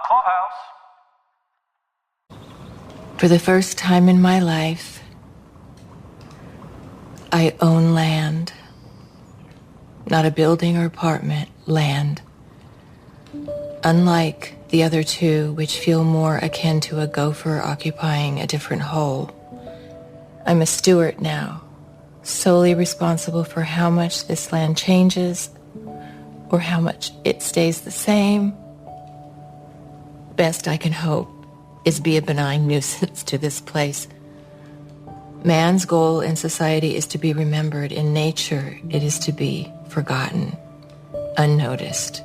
Clubhouse. For the first time in my life, I own land. Not a building or apartment, land. Unlike the other two, which feel more akin to a gopher occupying a different hole, I'm a steward now, solely responsible for how much this land changes or how much it stays the same. Best I can hope is be a benign nuisance to this place. Man's goal in society is to be remembered. In nature, it is to be forgotten, unnoticed.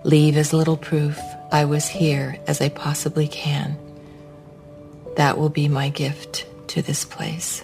Leave as little proof I was here as I possibly can. That will be my gift to this place.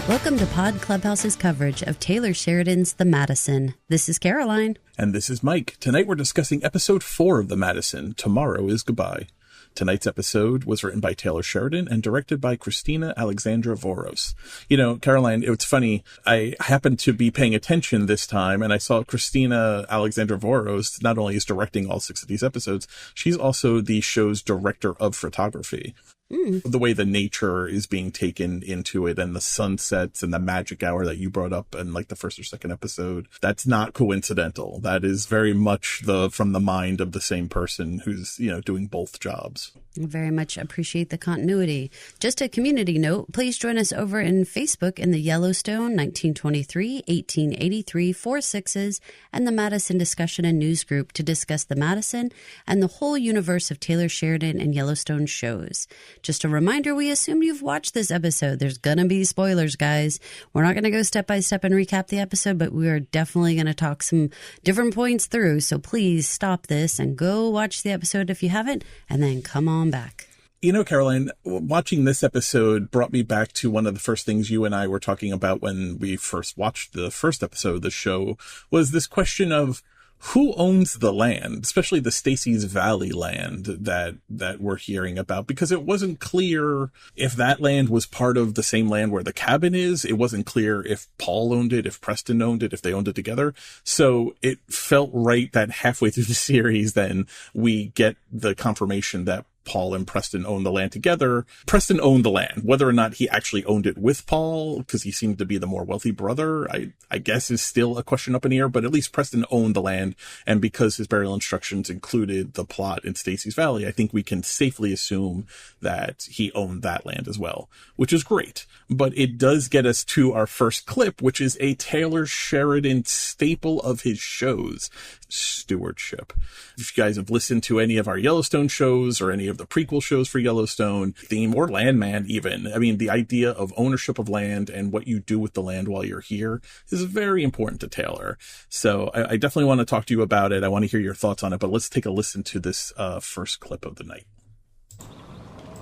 Welcome to Pod Clubhouse's coverage of Taylor Sheridan's The Madison. This is Caroline. And this is Mike. Tonight we're discussing episode 4 of The Madison, Tomorrow is Goodbye. Tonight's episode was written by Taylor Sheridan and directed by Christina Alexandra Voros. You know, Caroline, it's funny. I happened to be paying attention this time and I saw Christina Alexandra Voros not only is directing all 6 of these episodes, she's also the show's director of photography. The way the nature is being taken into it and the sunsets and the magic hour that you brought up in like the first or second episode, that's not coincidental. That is very much from the mind of the same person who's, you know, doing both jobs. I very much appreciate the continuity. Just a community note, please join us over in Facebook in the Yellowstone 1923, 1883, 4 6s, and the Madison Discussion and News Group to discuss the Madison and the whole universe of Taylor Sheridan and Yellowstone shows. Just a reminder, we assume you've watched this episode. There's going to be spoilers, guys. We're not going to go step by step and recap the episode, but we are definitely going to talk some different points through. So please stop this and go watch the episode if you haven't, and then come on back. You know, Caroline, watching this episode brought me back to one of the first things you and I were talking about when we first watched the first episode of the show, was this question of who owns the land, especially the Stacey's Valley land that we're hearing about, because it wasn't clear if that land was part of the same land where the cabin is. It wasn't clear if Paul owned it, if Preston owned it, if they owned it together. So it felt right that halfway through the series, then we get the confirmation that Paul and Preston owned the land together. Preston owned the land. Whether or not he actually owned it with Paul, because he seemed to be the more wealthy brother, I guess is still a question up in the air, but at least Preston owned the land. And because his burial instructions included the plot in Stacey's Valley, I think we can safely assume that he owned that land as well, which is great. But it does get us to our first clip, which is a Taylor Sheridan staple of his shows, stewardship. If you guys have listened to any of our Yellowstone shows or any of the prequel shows for Yellowstone, Theme or Landman even, I mean, the idea of ownership of land and what you do with the land while you're here is very important to Taylor. So I definitely want to talk to you about it. I want to hear your thoughts on it, but let's take a listen to this first clip of the night.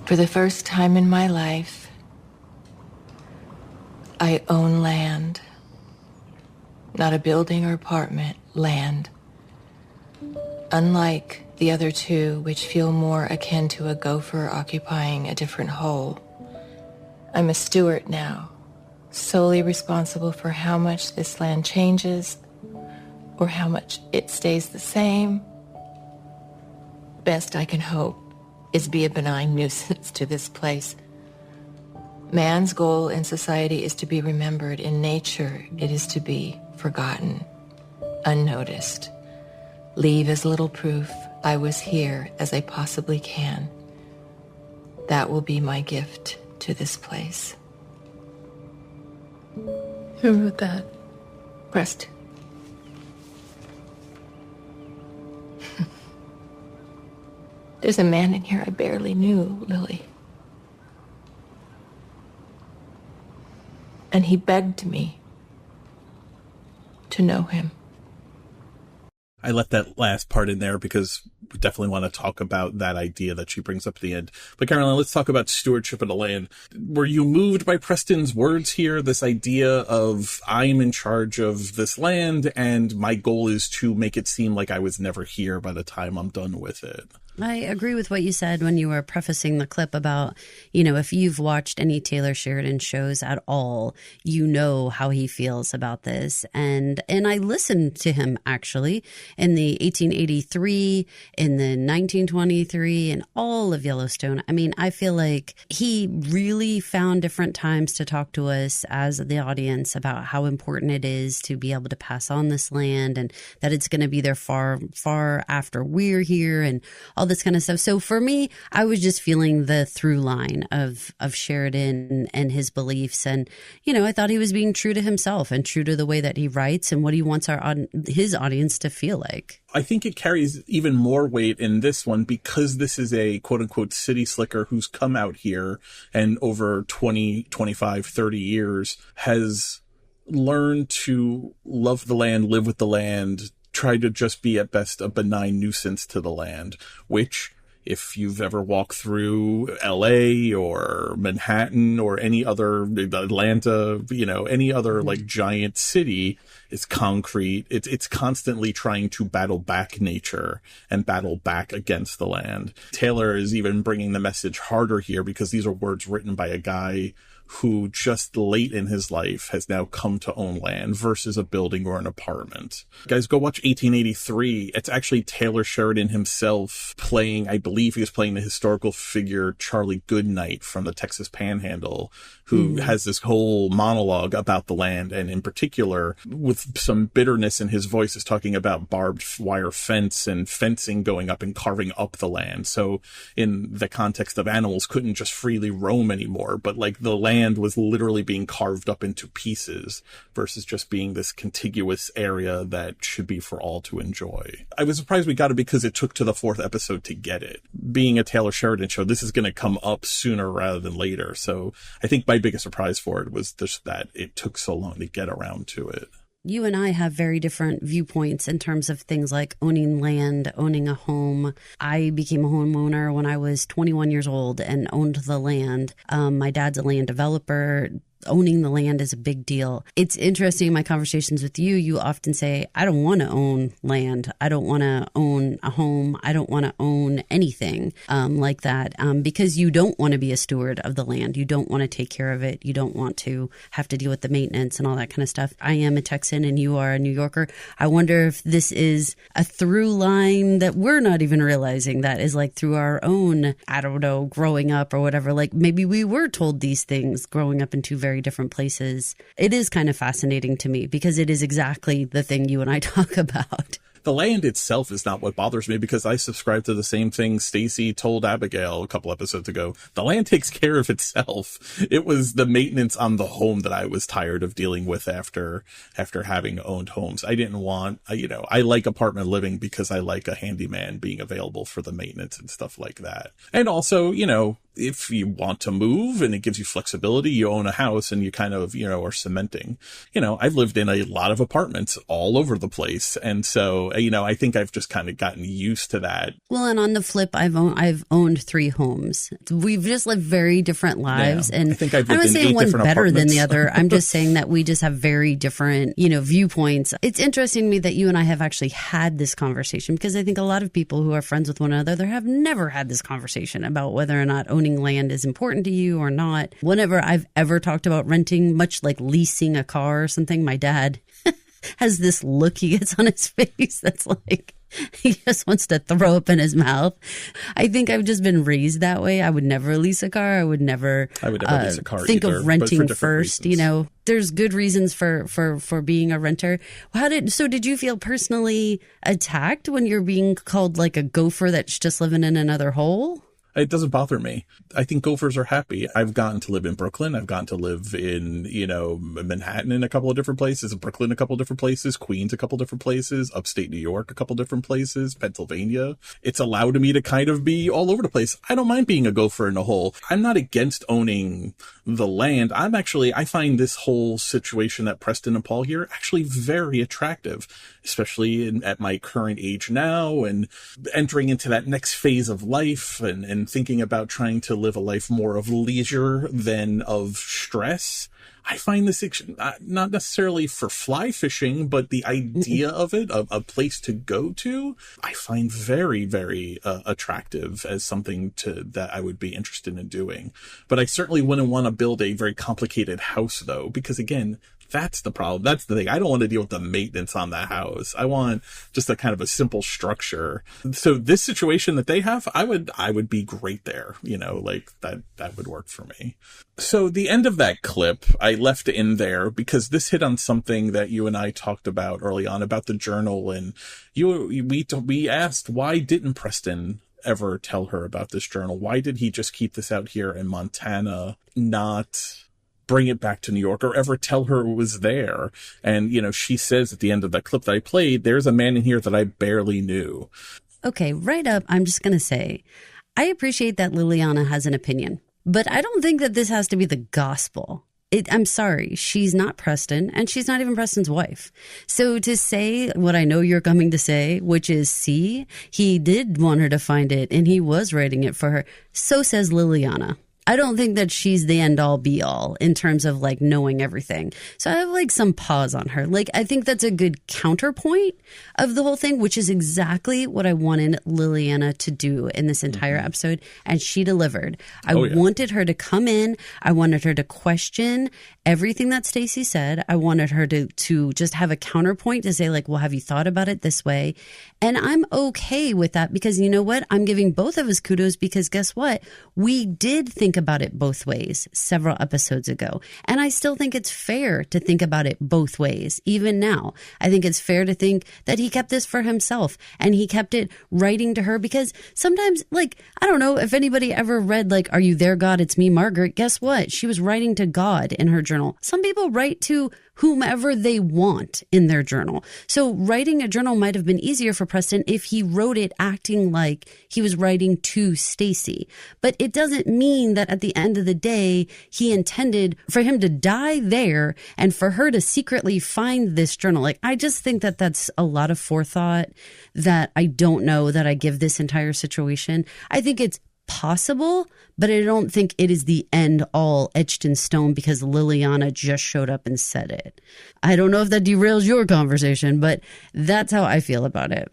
For the first time in my life, I own land. Not a building or apartment, land. Unlike the other two, which feel more akin to a gopher occupying a different hole, I'm a steward now, solely responsible for how much this land changes or how much it stays the same. Best I can hope is be a benign nuisance to this place. Man's goal in society is to be remembered. In nature, it is to be forgotten, unnoticed. Leave as little proof I was here as I possibly can. That will be my gift to this place. Who wrote that? Preston. There's a man in here I barely knew, Lily. And he begged me to know him. I left that last part in there because we definitely want to talk about that idea that she brings up at the end. But Caroline, let's talk about stewardship of the land. Were you moved by Preston's words here? This idea of I'm in charge of this land and my goal is to make it seem like I was never here by the time I'm done with it. I agree with what you said when you were prefacing the clip about, if you've watched any Taylor Sheridan shows at all, you know how he feels about this. And I listened to him actually in the 1883, in the 1923, and all of Yellowstone. I mean, I feel like he really found different times to talk to us as the audience about how important it is to be able to pass on this land and that it's going to be there far, far after we're here and all this kind of stuff. So for me, I was just feeling the through line of Sheridan and his beliefs. And, I thought he was being true to himself and true to the way that he writes and what he wants his audience to feel like. I think it carries even more weight in this one because this is a quote unquote city slicker who's come out here and over 20, 25, 30 years has learned to love the land, live with the land, try to just be at best a benign nuisance to the land, which if you've ever walked through LA or Manhattan or any other Atlanta, any other like giant city, it's concrete. It's constantly trying to battle back nature and battle back against the land. Taylor is even bringing the message harder here because these are words written by a guy who just late in his life has now come to own land versus a building or an apartment. Guys, go watch 1883. It's actually Taylor Sheridan himself playing, I believe he was playing the historical figure Charlie Goodnight from the Texas Panhandle, who has this whole monologue about the land, and in particular, with some bitterness in his voice, is talking about barbed wire fence and fencing going up and carving up the land. So in the context of animals couldn't just freely roam anymore, but like the land was literally being carved up into pieces versus just being this contiguous area that should be for all to enjoy. I was surprised we got it because it took to the 4th episode to get it. Being a Taylor Sheridan show, this is going to come up sooner rather than later. So I think my biggest surprise for it was just that it took so long to get around to it. You and I have very different viewpoints in terms of things like owning land, owning a home. I became a homeowner when I was 21 years old and owned the land. My dad's a land developer. Owning the land is a big deal. It's interesting in my conversations with you, you often say, I don't want to own land. I don't want to own a home. I don't want to own anything like that because you don't want to be a steward of the land. You don't want to take care of it. You don't want to have to deal with the maintenance and all that kind of stuff. I am a Texan and you are a New Yorker. I wonder if this is a through line that we're not even realizing that is like through our own, I don't know, growing up or whatever. Like maybe we were told these things growing up in two very different places. It is kind of fascinating to me because it is exactly the thing you and I talk about. The land itself is not what bothers me because I subscribe to the same thing Stacey told Abigail a couple episodes ago. The land takes care of itself. It was the maintenance on the home that I was tired of dealing with after having owned homes. I didn't want, I like apartment living because I like a handyman being available for the maintenance and stuff like that. And also, if you want to move and it gives you flexibility, you own a house and you kind of, are cementing. I've lived in a lot of apartments all over the place. And so, I think I've just kind of gotten used to that. Well, and on the flip, I've owned 3 homes. We've just lived very different lives. Yeah, and I think I've lived I'm not in saying 8 one's different better than the apartments. other. I'm just saying that we just have very different, viewpoints. It's interesting to me that you and I have actually had this conversation because I think a lot of people who are friends with one another, they have never had this conversation about whether or not owning land is important to you or not. Whenever I've ever talked about renting, much like leasing a car or something, my dad has this look he gets on his face that's like he just wants to throw up in his mouth. I think I've just been raised that way. I would never lease a car. I would never lease a car think either, of renting first. Reasons. There's good reasons for being a renter. Did you feel personally attacked when you're being called like a gopher that's just living in another hole? It doesn't bother me. I think gophers are happy. I've gotten to live in Brooklyn. I've gotten to live in, Manhattan in a couple of different places, Brooklyn a couple of different places, Queens a couple of different places, upstate New York a couple of different places, Pennsylvania. It's allowed me to kind of be all over the place. I don't mind being a gopher in a hole. I'm not against owning the land. I find this whole situation that Preston and Paul here actually very attractive, especially at my current age now and entering into that next phase of life and thinking about trying to live a life more of leisure than of stress. I find this not necessarily for fly fishing, but the idea of it, a place to go to, I find very, very attractive as something that I would be interested in doing. But I certainly wouldn't want to build a very complicated house, though, because again, that's the problem. That's the thing. I don't want to deal with the maintenance on the house. I want just a kind of a simple structure. So this situation that they have, I would be great there. That would work for me. So the end of that clip, I left in there because this hit on something that you and I talked about early on about the journal. And we asked, why didn't Preston ever tell her about this journal? Why did he just keep this out here in Montana, not bring it back to New York or ever tell her it was there? And, she says at the end of that clip that I played, there's a man in here that I barely knew. Okay, right up, I'm just going to say, I appreciate that Liliana has an opinion, but I don't think that this has to be the gospel. I'm sorry, she's not Preston, and she's not even Preston's wife. So to say what I know you're coming to say, which is, see, he did want her to find it, and he was writing it for her, so says Liliana. I don't think that she's the end all be all in terms of knowing everything. So I have some pause on her. I think that's a good counterpoint of the whole thing, which is exactly what I wanted Liliana to do in this entire episode. And she delivered. I wanted her to come in. I wanted her to question everything that Stacey said. I wanted her to just have a counterpoint to say well, have you thought about it this way? And I'm okay with that because you know what? I'm giving both of us kudos because guess what? We did think about it both ways several episodes ago. And I still think it's fair to think about it both ways, even now. I think it's fair to think that he kept this for himself and he kept it writing to her because sometimes, I don't know if anybody ever read, Are You There, God? It's Me, Margaret. Guess what? She was writing to God in her journal. Some people write to whomever they want in their journal. So writing a journal might have been easier for Preston if he wrote it acting like he was writing to Stacey. But it doesn't mean that at the end of the day, he intended for him to die there and for her to secretly find this journal. I just think that that's a lot of forethought that I don't know that I give this entire situation. I think it's possible, but I don't think it is the end all etched in stone because Liliana just showed up and said it. I don't know if that derails your conversation, but that's how I feel about it.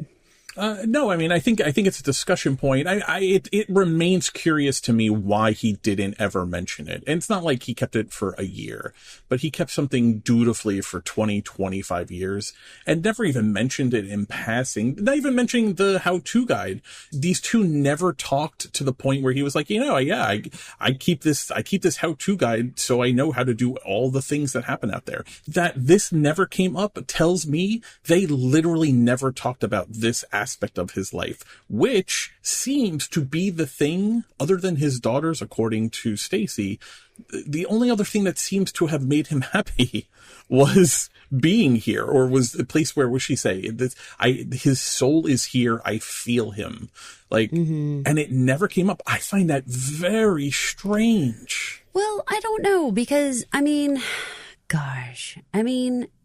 No, I think it's a discussion point. It remains curious to me why he didn't ever mention it. And it's not like he kept it for a year, but he kept something dutifully for 20, 25 years and never even mentioned it in passing, not even mentioning the how-to guide. These two never talked to the point where he was like, I keep this how-to guide so I know how to do all the things that happen out there. That this never came up tells me they literally never talked about this aspect of his life, which seems to be the thing, other than his daughters, according to Stacey, the only other thing that seems to have made him happy was being here, or was the place where, what she say? His soul is here. I feel him. And it never came up. I find that very strange. Well, I don't know because,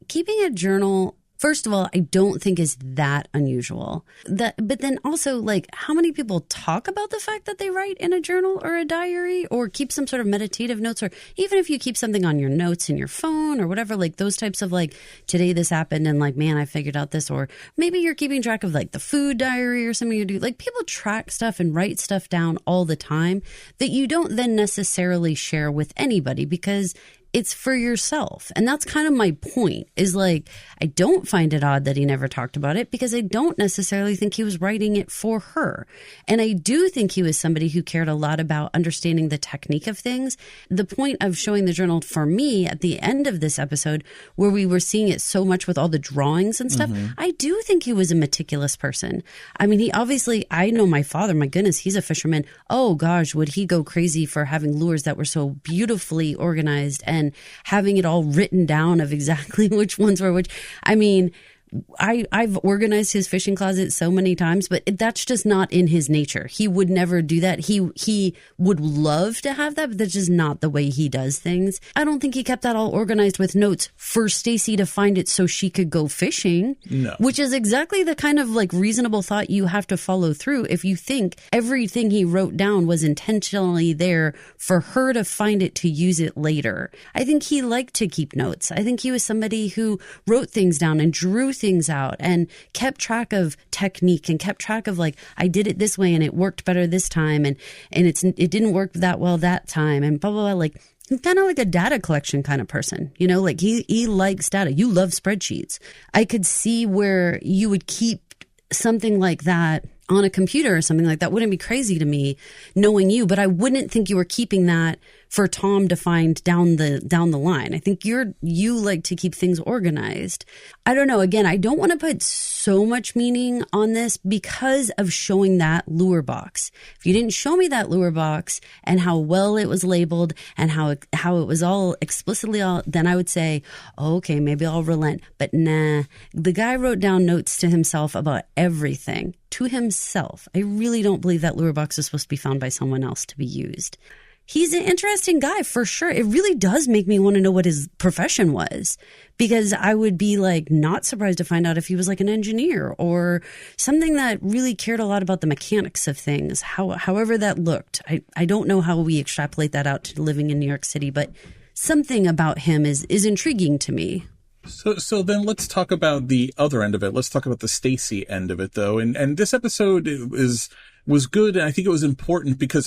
keeping a journal, first of all, I don't think is that unusual. But then also, how many people talk about the fact that they write in a journal or a diary or keep some sort of meditative notes, or even if you keep something on your notes in your phone or whatever, those types of today this happened and man, I figured out this, or maybe you're keeping track of the food diary or something you do. People track stuff and write stuff down all the time that you don't then necessarily share with anybody because it's for yourself. And that's kind of my point, is like, I don't find it odd that he never talked about it because I don't necessarily think he was writing it for her. And I do think he was somebody who cared a lot about understanding the technique of things. The point of showing the journal for me at the end of this episode, where we were seeing it so much with all the drawings and stuff, I do think he was a meticulous person. I mean, he obviously, I know my father, my goodness, he's a fisherman. Oh gosh, would he go crazy for having lures that were so beautifully organized and having it all written down of exactly which ones were which. I mean, I've organized his fishing closet so many times, but that's just not in his nature. He would never do that. He would love to have that, but that's just not the way he does things. I don't think he kept that all organized with notes for Stacy to find it so she could go fishing. No. Which is exactly the kind of like reasonable thought you have to follow through if you think everything he wrote down was intentionally there for her to find it to use it later. I think he liked to keep notes. I think he was somebody who wrote things down and drew things out and kept track of technique and kept track of like, I did it this way and it worked better this time and it didn't work that well that time and blah, blah, blah. Like, he's kind of like a data collection kind of person, you know, like he likes data. You love spreadsheets. I could see where you would keep something like that on a computer or something like that. Wouldn't be crazy to me knowing you, but I wouldn't think you were keeping that for Tom to find down the line. I think you like to keep things organized. I don't know. Again, I don't want to put so much meaning on this because of showing that lure box. If you didn't show me that lure box and how well it was labeled and how it was all explicitly then I would say, oh, okay, maybe I'll relent. But nah, the guy wrote down notes to himself about everything. To himself. I really don't believe that lure box is supposed to be found by someone else to be used. He's an interesting guy for sure. It really does make me want to know what his profession was, because I would be like not surprised to find out if he was like an engineer or something that really cared a lot about the mechanics of things, however that looked. I don't know how we extrapolate that out to living in New York City, but something about him is intriguing to me. So then let's talk about the other end of it. Let's talk about the Stacy end of it, though. And this episode was good, and I think it was important because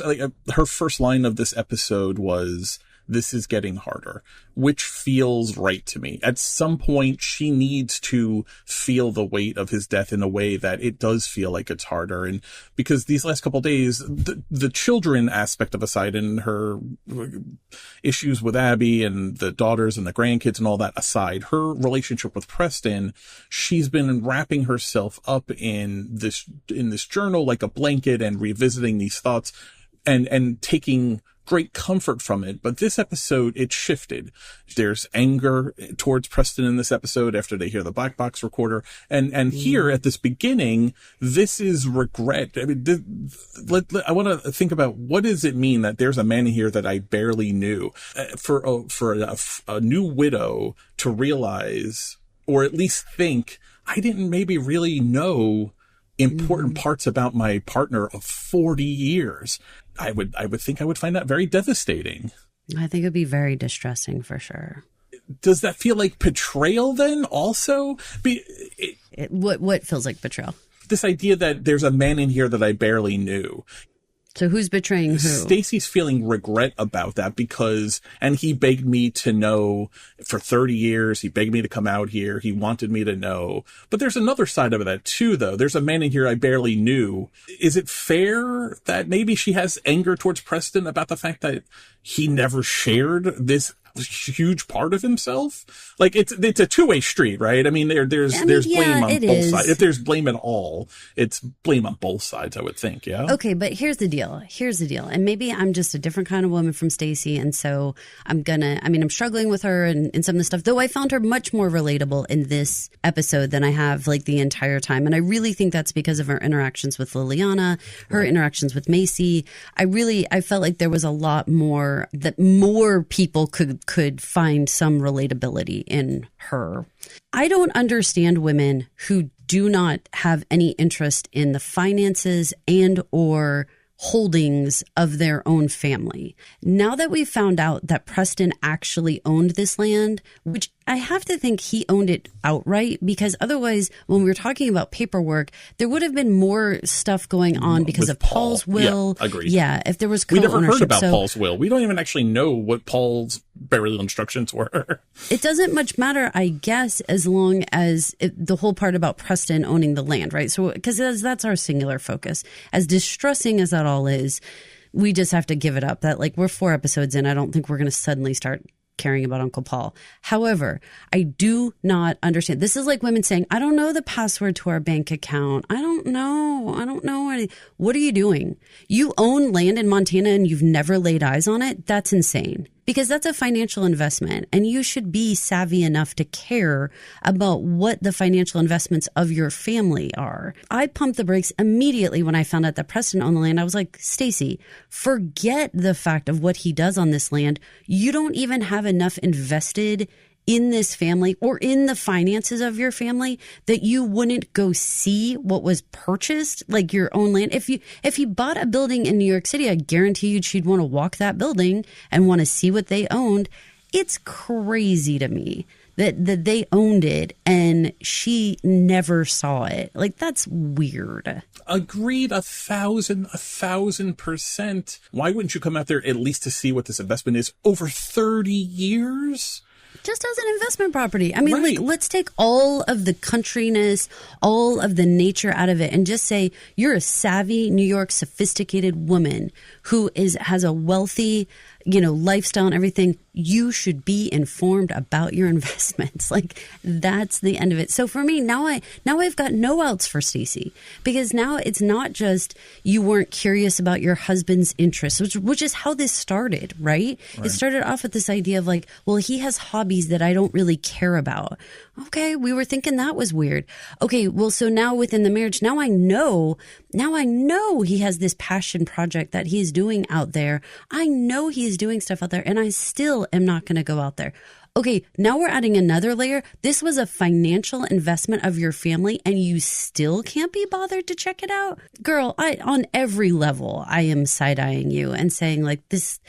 her first line of this episode was, "This is getting harder," which feels right to me. At some point, she needs to feel the weight of his death in a way that it does feel like it's harder. And because these last couple of days, the children aspect of aside and her issues with Abby and the daughters and the grandkids and all that aside, her relationship with Preston, she's been wrapping herself up in this journal like a blanket and revisiting these thoughts and taking great comfort from it. But this episode, it shifted. There's anger towards Preston in this episode after they hear the black box recorder. And here at this beginning, this is regret. I mean, I want to think about, what does it mean that there's a man in here that I barely knew? For a new widow to realize, or at least think, I didn't maybe really know important parts about my partner of 40 years. I would think I would find that very devastating. I think it'd be very distressing for sure. Does that feel like betrayal then also? What feels like betrayal? This idea that there's a man in here that I barely knew. So who's betraying who? Stacy's feeling regret about that and he begged me to know for 30 years. He begged me to come out here. He wanted me to know. But there's another side of that too, though. There's a man in here I barely knew. Is it fair that maybe she has anger towards Preston about the fact that he never shared this huge part of himself? Like it's a two-way street, right? I mean, there's blame on both sides. If there's blame at all, it's blame on both sides, I would think. Yeah. Okay, but here's the deal. And maybe I'm just a different kind of woman from Stacy, and so I'm struggling with her and some of the stuff, though I found her much more relatable in this episode than I have like the entire time. And I really think that's because of her interactions with Liliana, her interactions with Macy. I felt like there was a lot more that more people could find some relatability in her. I don't understand women who do not have any interest in the finances and or holdings of their own family. Now that we've found out that Preston actually owned this land, which I have to think he owned it outright, because otherwise, when we were talking about paperwork, there would have been more stuff going on because of Paul's will. Yeah, agreed. Yeah, if there was co-ownership. We never heard about Paul's will. We don't even actually know what Paul's burial instructions were. It doesn't much matter, I guess, as long as the whole part about Preston owning the land, right? So, because that's our singular focus. As distressing as that all is, we just have to give it up. That, like, we're 4 episodes in. I don't think we're going to suddenly start caring about Uncle Paul. However, I do not understand. This is like women saying, I don't know the password to our bank account. I don't know. What are you doing? You own land in Montana and you've never laid eyes on it? That's insane. Because that's a financial investment, and you should be savvy enough to care about what the financial investments of your family are. I pumped the brakes immediately when I found out that Preston owned the land. I was like, Stacey, forget the fact of what he does on this land. You don't even have enough invested in this family or in the finances of your family that you wouldn't go see what was purchased, like your own land. If you bought a building in New York City, I guarantee you she'd want to walk that building and want to see what they owned. It's crazy to me that they owned it and she never saw it. Like, that's weird. Agreed, 1,000%. Why wouldn't you come out there at least to see what this investment is over 30 years? Just as an investment property. I mean, right. Like, let's take all of the countryness, all of the nature out of it, and just say you're a savvy New York sophisticated woman who has a wealthy, lifestyle and everything. You should be informed about your investments. Like, that's the end of it. So for me, now I've got no outs for Stacey, because now it's not just you weren't curious about your husband's interests, which is how this started, right? It started off with this idea of like, well, he has hobbies that I don't really care about. Okay, we were thinking that was weird. Okay, well, so now within the marriage, now I know he has this passion project that he's doing out there. I know he's doing stuff out there, and I still am not going to go out there. Okay, now we're adding another layer. This was a financial investment of your family, and you still can't be bothered to check it out? Girl, on every level, I am side-eyeing you and saying, like, this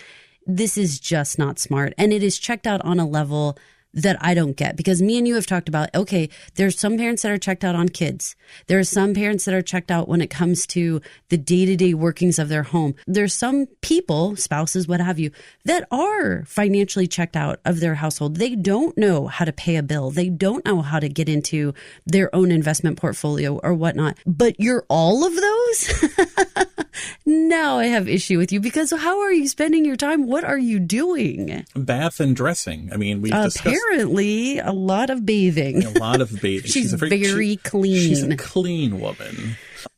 is just not smart. And it is checked out on a level that I don't get, because me and you have talked about, okay, there's some parents that are checked out on kids. There are some parents that are checked out when it comes to the day-to-day workings of their home. There's some people, spouses, what have you, that are financially checked out of their household. They don't know how to pay a bill. They don't know how to get into their own investment portfolio or whatnot. But you're all of those? Now I have issue with you, because how are you spending your time? What are you doing? Bath and dressing. I mean, we've discussed... Apparently, a lot of bathing. She's very clean. She's a clean woman.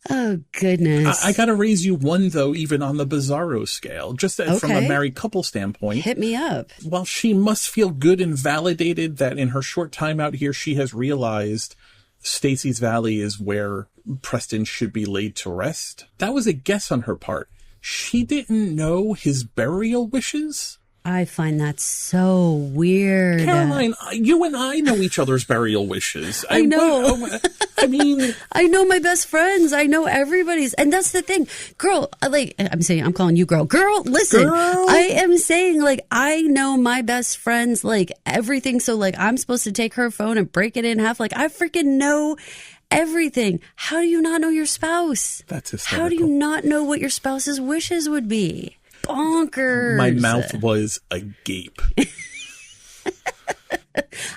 Oh, goodness. I got to raise you one, though, even on the bizarro scale, just from a married couple standpoint. Hit me up. While she must feel good and validated that in her short time out here, she has realized Stacey's Valley is where Preston should be laid to rest. That was a guess on her part. She didn't know his burial wishes. I find that so weird. Caroline, you and I know each other's burial wishes. I know. I mean... I know my best friends. I know everybody's. And that's the thing. Girl, I'm calling you girl. Girl, listen. Girl. I am saying, like, I know my best friends, like, everything. So, like, I'm supposed to take her phone and break it in half. Like, I freaking know everything. How do you not know your spouse? That's hysterical. How do you not know what your spouse's wishes would be? Bonkers. My mouth was agape.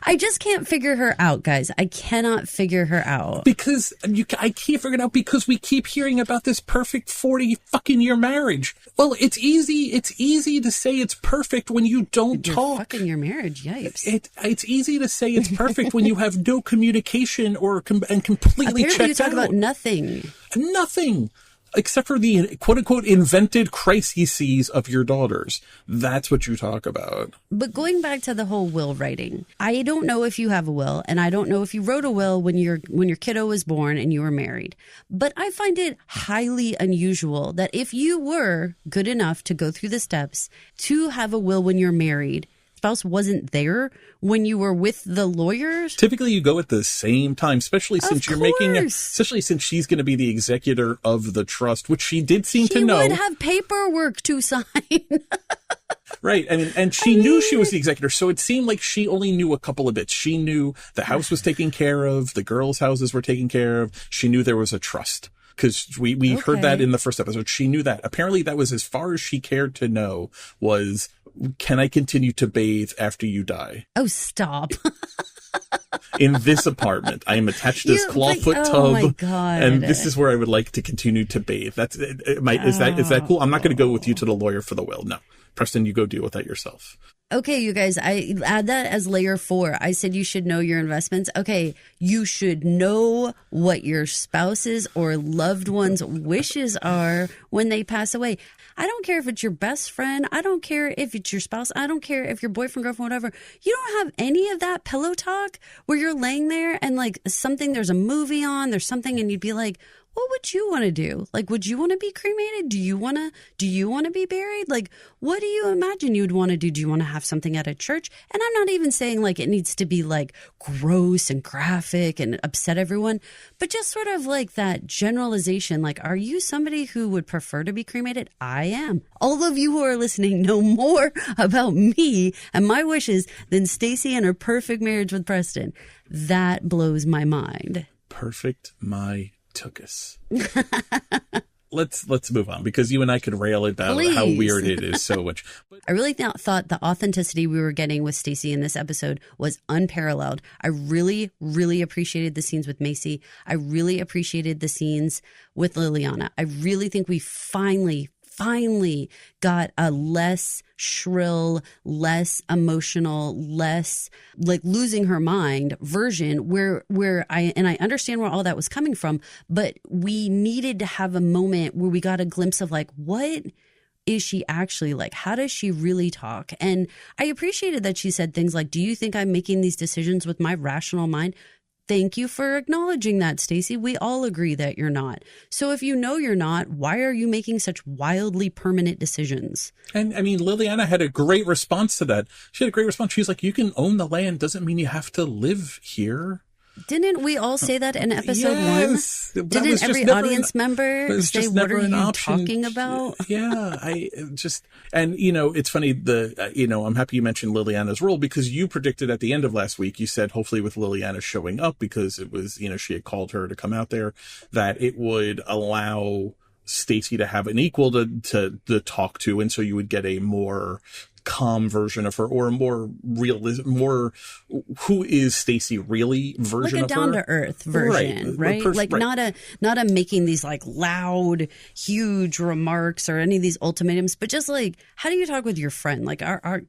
I just can't figure her out, guys. I cannot figure her out. Because I can't figure it out because we keep hearing about this perfect 40 fucking year marriage. Well, it's easy to say it's perfect when you don't talk. Fucking your marriage, yipes. It's easy to say it's perfect when you have no communication and completely checked out. Apparently you talk about nothing. Nothing. Except for the quote-unquote invented crises of your daughters. That's what you talk about. But going back to the whole will writing, I don't know if you have a will, and I don't know if you wrote a will when your kiddo was born and you were married. But I find it highly unusual that if you were good enough to go through the steps to have a will when you're married, spouse wasn't there when you were with the lawyers. Typically you go at the same time, especially since especially since she's going to be the executor of the trust, which she did seem to know. She would have paperwork to sign. Right. And she knew she was the executor. So it seemed like she only knew a couple of bits. She knew the house was taken care of. The girls' houses were taken care of. She knew there was a trust. Because we heard that in the first episode. She knew that. Apparently that was as far as she cared to know, was can I continue to bathe after you die? Oh, stop. In this apartment, I am attached to this clawfoot tub. Oh my God. And this is where I would like to continue to bathe. Is that cool? I'm not going to go with you to the lawyer for the will. No. Preston, you go deal with that yourself. Okay, you guys, I add that as layer 4. I said you should know your investments. Okay, you should know what your spouse's or loved one's wishes are when they pass away. I don't care if it's your best friend. I don't care if it's your spouse. I don't care if your boyfriend, girlfriend, whatever. You don't have any of that pillow talk where you're laying there and like there's a movie on, there's something, and you'd be like, what would you want to do? Like, would you want to be cremated? Do you want to be buried? Like, what do you imagine you'd want to do? Do you want to have something at a church? And I'm not even saying like it needs to be like gross and graphic and upset everyone, but just sort of like that generalization. Like, are you somebody who would prefer to be cremated? I am. All of you who are listening know more about me and my wishes than Stacy and her perfect marriage with Preston. That blows my mind. Perfect my took us. Let's move on, because you and I could rail about how weird it is so much. I really thought the authenticity we were getting with Stacey in this episode was unparalleled. I really, really appreciated the scenes with Macy. I really appreciated the scenes with Liliana. I really think we finally got a less shrill, less emotional, less like losing her mind version where I understand where all that was coming from, but we needed to have a moment where we got a glimpse of like, what is she actually like? How does she really talk? And I appreciated that she said things like, do you think I'm making these decisions with my rational mind? Thank you for acknowledging that, Stacey. We all agree that you're not. So if you know you're not, why are you making such wildly permanent decisions? And I mean, Liliana had a great response to that. She had a great response. She's like, you can own the land. Doesn't mean you have to live here. Didn't we all say that in episode 1? Didn't every audience member say, what are you talking about? Yeah, and you know, it's funny, I'm happy you mentioned Liliana's role, because you predicted at the end of last week, you said hopefully with Liliana showing up, because it was, she had called her to come out there, that it would allow Stacey to have an equal to talk to, and so you would get a more calm version of her, or a more realistic, more who is Stacey really version of her, like a down to earth version, right? Not a making these like loud, huge remarks or any of these ultimatums, but just like, how do you talk with your friend? Like,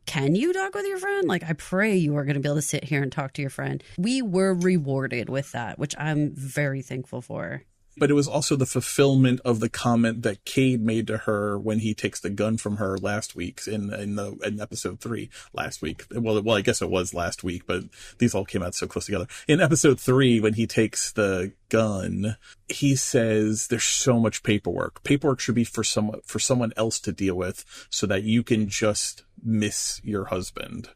can you talk with your friend? Like, I pray you are going to be able to sit here and talk to your friend. We were rewarded with that, which I'm very thankful for. But it was also the fulfillment of the comment that Cade made to her when he takes the gun from her last week in episode 3 last week. Well, I guess it was last week, but these all came out so close together. In episode 3, when he takes the gun, he says there's so much paperwork. Paperwork should be for someone else to deal with, so that you can just miss your husband.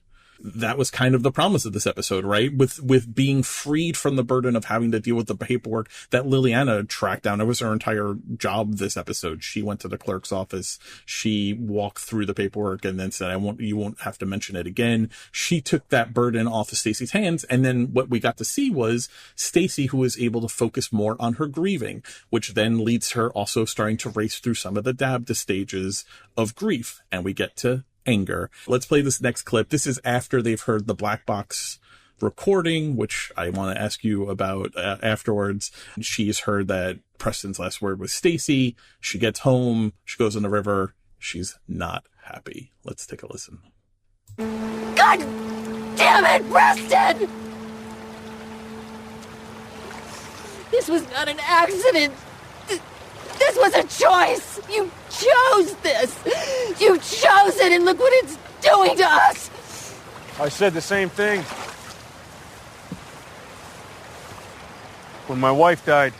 That was kind of the promise of this episode, right? With being freed from the burden of having to deal with the paperwork that Liliana tracked down. It was her entire job this episode. She went to the clerk's office. She walked through the paperwork and then said, you won't have to mention it again. She took that burden off of Stacey's hands. And then what we got to see was Stacey, who was able to focus more on her grieving, which then leads her also starting to race through some of the DABDA stages of grief. And we get to anger. Let's play this next clip. This is after they've heard the black box recording, which I want to ask you about afterwards. She's heard that Preston's last word was Stacey. She gets home. She goes in the river. She's not happy. Let's take a listen. God damn it, Preston! This was not an accident. This was a choice. You chose this. You chose it, and look what it's doing to us. I said the same thing. When my wife died,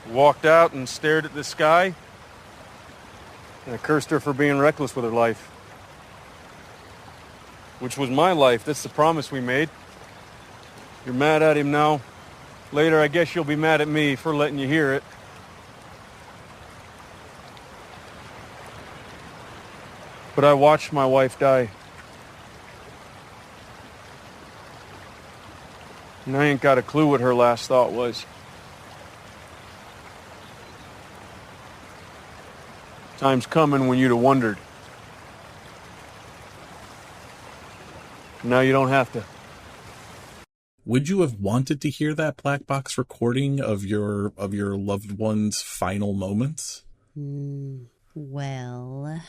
I walked out and stared at the sky, and I cursed her for being reckless with her life. Which was my life. That's the promise we made. You're mad at him now. Later, I guess you'll be mad at me for letting you hear it. But I watched my wife die. And I ain't got a clue what her last thought was. Time's coming when you'd have wondered. Now you don't have to. Would you have wanted to hear that black box recording of your loved one's final moments? Well,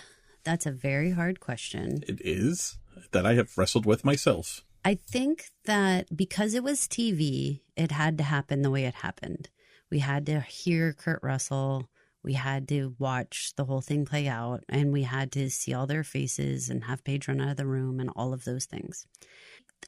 that's a very hard question. It is, that I have wrestled with myself. I think that because it was TV, it had to happen the way it happened. We had to hear Kurt Russell. We had to watch the whole thing play out, and we had to see all their faces and have Paige run out of the room and all of those things.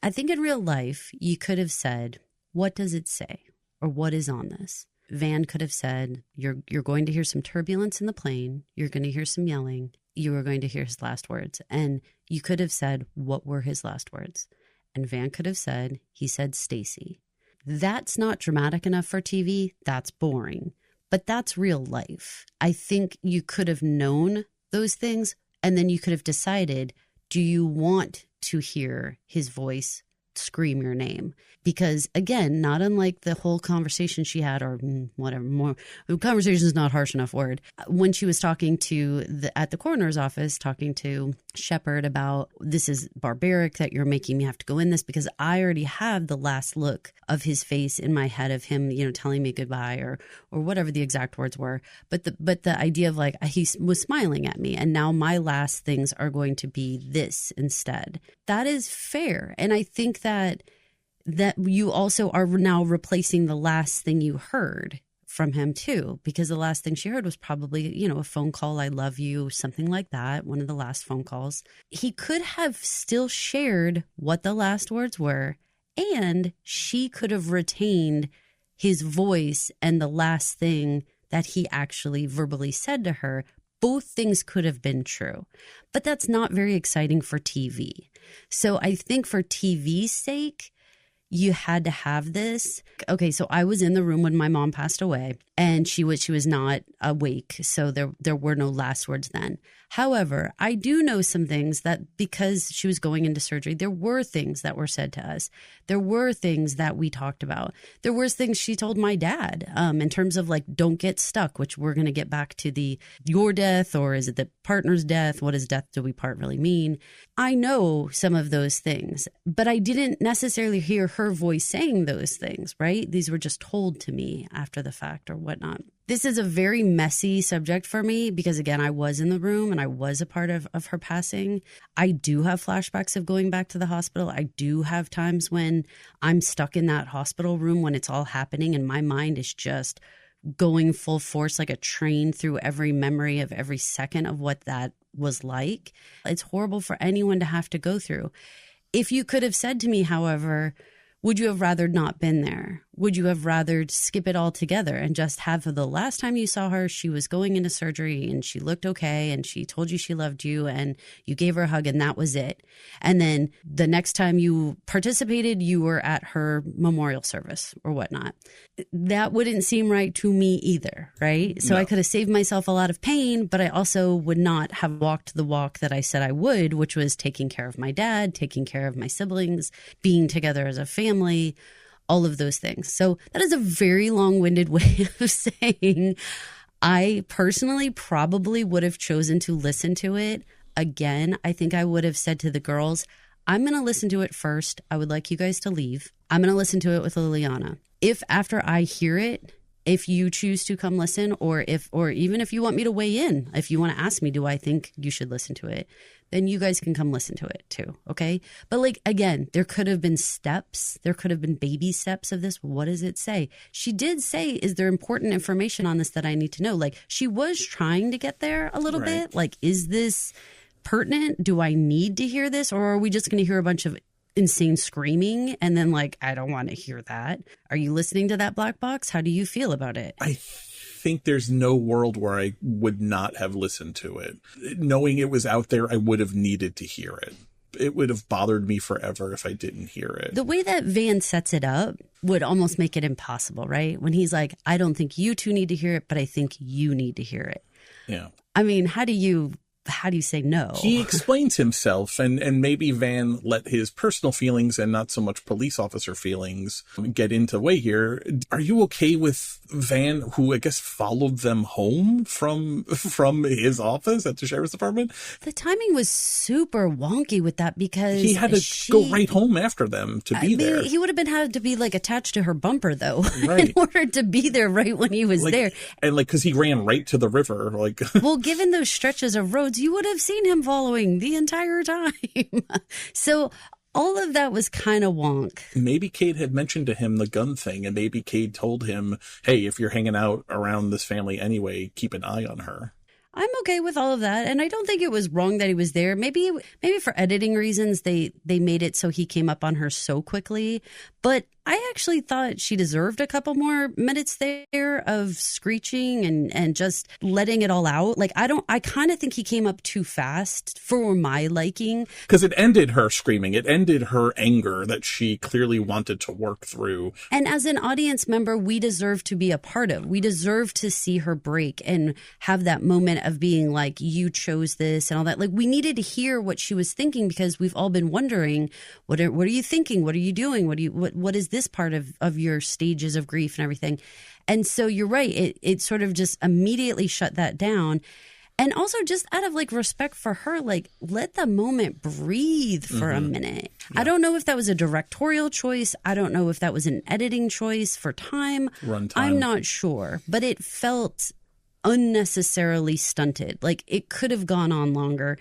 I think in real life, you could have said, what does it say? Or what is on this? Van could have said, you're going to hear some turbulence in the plane. You're going to hear some yelling. You are going to hear his last words. And you could have said, what were his last words? And Van could have said, he said, Stacy. That's not dramatic enough for TV. That's boring. But that's real life. I think you could have known those things, and then you could have decided, do you want to hear his voice scream your name? Because again, not unlike the whole conversation she had, or whatever, more conversation is not harsh enough word, when she was talking to at the coroner's office, talking to Shepard about, this is barbaric that you're making me have to go in this, because I already have the last look of his face in my head of him, telling me goodbye or whatever the exact words were. But the idea of like, he was smiling at me, and now my last things are going to be this instead. That is fair. And I think that you also are now replacing the last thing you heard from him too, because the last thing she heard was probably, a phone call, I love you, something like that, one of the last phone calls. He could have still shared what the last words were, and she could have retained his voice and the last thing that he actually verbally said to her. Both things could have been true, but that's not very exciting for TV. So I think for TV's sake, you had to have this. Okay, so I was in the room when my mom passed away, and she was not awake, so there were no last words then. However, I do know some things that because she was going into surgery, there were things that were said to us. There were things that we talked about. There were things she told my dad in terms of like, don't get stuck, which we're going to get back to your death, or is it the partner's death? What does death do we part really mean? I know some of those things, but I didn't necessarily hear her voice saying those things, right? These were just told to me after the fact or whatnot. This is a very messy subject for me because, again, I was in the room and I was a part of her passing. I do have flashbacks of going back to the hospital. I do have times when I'm stuck in that hospital room when it's all happening and my mind is just going full force like a train through every memory of every second of what that was like. It's horrible for anyone to have to go through. If you could have said to me, however, would you have rather not been there? Would you have rather skip it all together and just have the last time you saw her, she was going into surgery and she looked okay and she told you she loved you and you gave her a hug and that was it. And then the next time you participated, you were at her memorial service or whatnot. That wouldn't seem right to me either, right? So no. I could have saved myself a lot of pain, but I also would not have walked the walk that I said I would, which was taking care of my dad, taking care of my siblings, being together as a family, all of those things. So that is a very long-winded way of saying I personally probably would have chosen to listen to it. Again, I think I would have said to the girls, I'm going to listen to it first. I would like you guys to leave. I'm going to listen to it with Liliana. If after I hear it, if you choose to come listen, or even if you want me to weigh in, if you want to ask me, do I think you should listen to it? Then you guys can come listen to it too, okay? But like, again, there could have been steps. There could have been baby steps of this. What does it say? She did say, is there important information on this that I need to know? Like, she was trying to get there a little bit. Like, is this pertinent? Do I need to hear this? Or are we just going to hear a bunch of insane screaming and then like, I don't want to hear that? Are you listening to that black box? How do you feel about it? I think there's no world where I would not have listened to it. Knowing it was out there, I would have needed to hear it. It would have bothered me forever if I didn't hear it. The way that Van sets it up would almost make it impossible, right? When he's like, I don't think you two need to hear it, but I think you need to hear it. Yeah. I mean, how do you how do you say no? He explains himself, and maybe Van let his personal feelings and not so much police officer feelings get into way here. Are you okay with Van, who I guess followed them home from his office at the sheriff's department? The timing was super wonky with that because he had to go right home after them to be there. He would have had to be like attached to her bumper though, right. in order to be there right when he was there. And because he ran right to the river, Well, given those stretches of roads, you would have seen him following the entire time. So all of that was kind of wonk. Maybe Cade had mentioned to him the gun thing, and maybe Cade told him, hey, if you're hanging out around this family anyway, keep an eye on her. I'm okay with all of that, and I don't think it was wrong that he was there. Maybe for editing reasons, they made it so he came up on her so quickly. But I actually thought she deserved a couple more minutes there of screeching and just letting it all out. I kind of think he came up too fast for my liking. Because it ended her screaming. It ended her anger that she clearly wanted to work through. And as an audience member, we deserve to be a part of. We deserve to see her break and have that moment of being like, you chose this and all that. We needed to hear what she was thinking because we've all been wondering, what are you thinking? What are you doing? What is this part of your stages of grief and everything? And so you're right. It sort of just immediately shut that down. And also just out of respect for her, let the moment breathe for a minute. Yeah. I don't know if that was a directorial choice. I don't know if that was an editing choice for time. Runtime. I'm not sure, but it felt unnecessarily stunted. It could have gone on longer.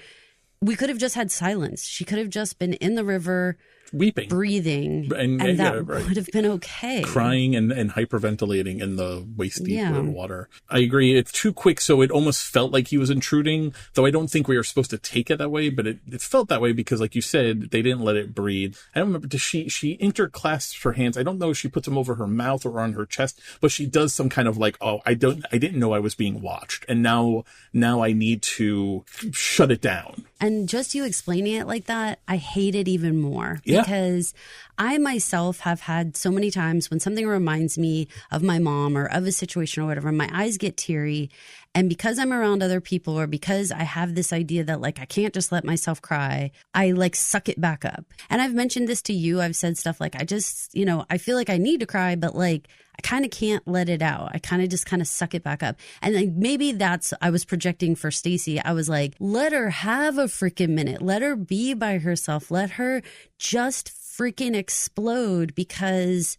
We could have just had silence. She could have just been in the river, weeping, breathing, and that would have been okay. Crying and hyperventilating in the waist-deep water. I agree. It's too quick, so it almost felt like he was intruding, though I don't think we were supposed to take it that way, but it felt that way because, like you said, they didn't let it breathe. I don't remember, she interclasps her hands. I don't know if she puts them over her mouth or on her chest, but she does some kind of I didn't know I was being watched, and now I need to shut it down. And just you explaining it like that, I hate it even more. Yeah. Because I myself have had so many times when something reminds me of my mom or of a situation or whatever, my eyes get teary. And because I'm around other people or because I have this idea that I can't just let myself cry, I suck it back up. And I've mentioned this to you. I've said stuff I just, I feel like I need to cry, but I kind of can't let it out. I kind of suck it back up. And maybe I was projecting for Stacey. I was like, let her have a freaking minute. Let her be by herself. Let her just freaking explode because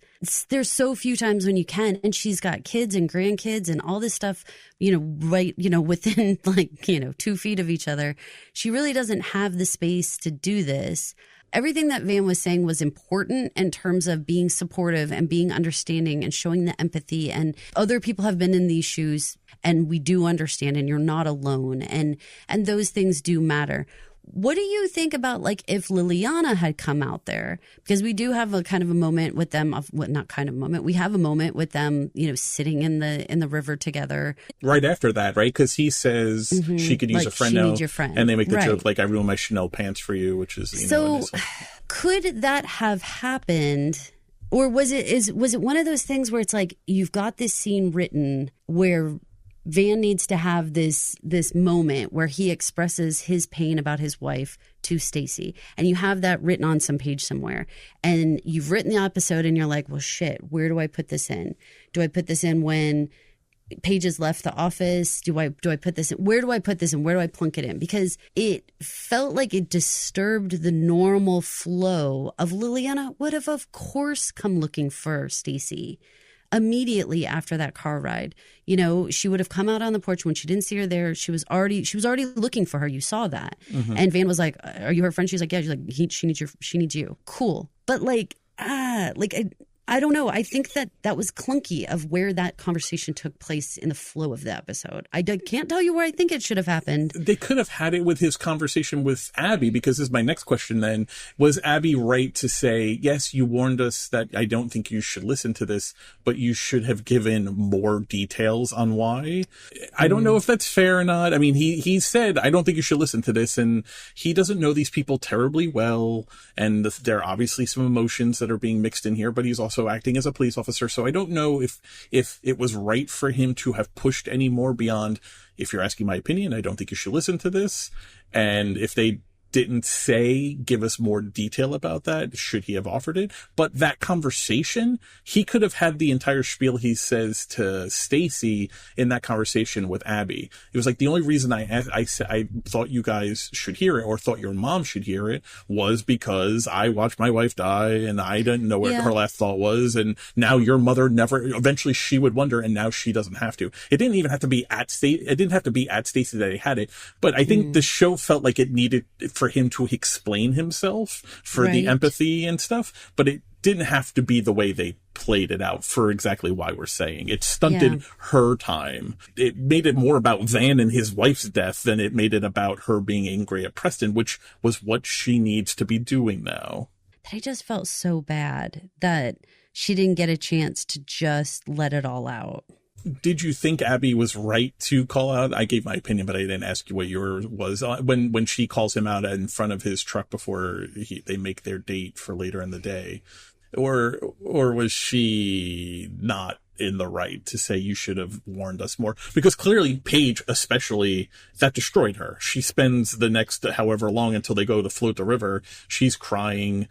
there's so few times when you can. And she's got kids and grandkids and all this stuff, within 2 feet of each other. She really doesn't have the space to do this. Everything that Van was saying was important in terms of being supportive and being understanding and showing the empathy. And other people have been in these shoes and we do understand and you're not alone. And those things do matter. What do you think about if Liliana had come out there? Because we do have a kind of a moment with them we have a moment with them, sitting in the river together. Right after that, right? Because he says she could use a friend now. Needs your friend. And they make the joke I ruined my Chanel pants for you, which is so. Could that have happened? Or was it one of those things where it's you've got this scene written where Van needs to have this moment where he expresses his pain about his wife to Stacey, and you have that written on some page somewhere, and you've written the episode, and you're like, well, shit, where do I put this in? Do I put this in when Paige has left the office? Do I put this in? Where do I put this in? Where do I plunk it in? Because it felt like it disturbed the normal flow of Liliana would have, of course, come looking for Stacey. Immediately after that car ride, she would have come out on the porch when she didn't see her there. She was already looking for her. You saw that. Mm-hmm. And Van was like, "Are you her friend?" She's like, "Yeah." She's like, "She needs you." Cool, but I don't know. I think that was clunky of where that conversation took place in the flow of the episode. I can't tell you where I think it should have happened. They could have had it with his conversation with Abby, because this is my next question then. Was Abby right to say, yes, you warned us that I don't think you should listen to this, but you should have given more details on why? I don't know if that's fair or not. I mean, he said, I don't think you should listen to this, and he doesn't know these people terribly well, and there are obviously some emotions that are being mixed in here, but he's also also acting as a police officer. So I don't know if it was right for him to have pushed any more beyond, if you're asking my opinion, I don't think you should listen to this. And if they didn't give us more detail about that, should he have offered it? But that conversation, he could have had the entire spiel he says to Stacy in that conversation with Abby. It was like, the only reason I thought you guys should hear it, or thought your mom should hear it, was because I watched my wife die and I didn't know what her last thought was. And now your mother eventually she would wonder, and now she doesn't have to. It didn't even have to be at Stacy. It didn't have to be at Stacy that he had it. But I think the show felt like it needed for him to explain himself for the empathy and stuff, but it didn't have to be the way they played it out for exactly why we're saying it stunted her time. It made it more about Van and his wife's death than it made it about her being angry at Preston, which was what she needs to be doing now. I just felt so bad that she didn't get a chance to just let it all out. Did you think Abby was right to call out? I gave my opinion, but I didn't ask you what yours was. When she calls him out in front of his truck before they make their date for later in the day, or was she not in the right to say you should have warned us more? Because clearly Paige, especially, that destroyed her. She spends the next however long until they go to float the river. She's crying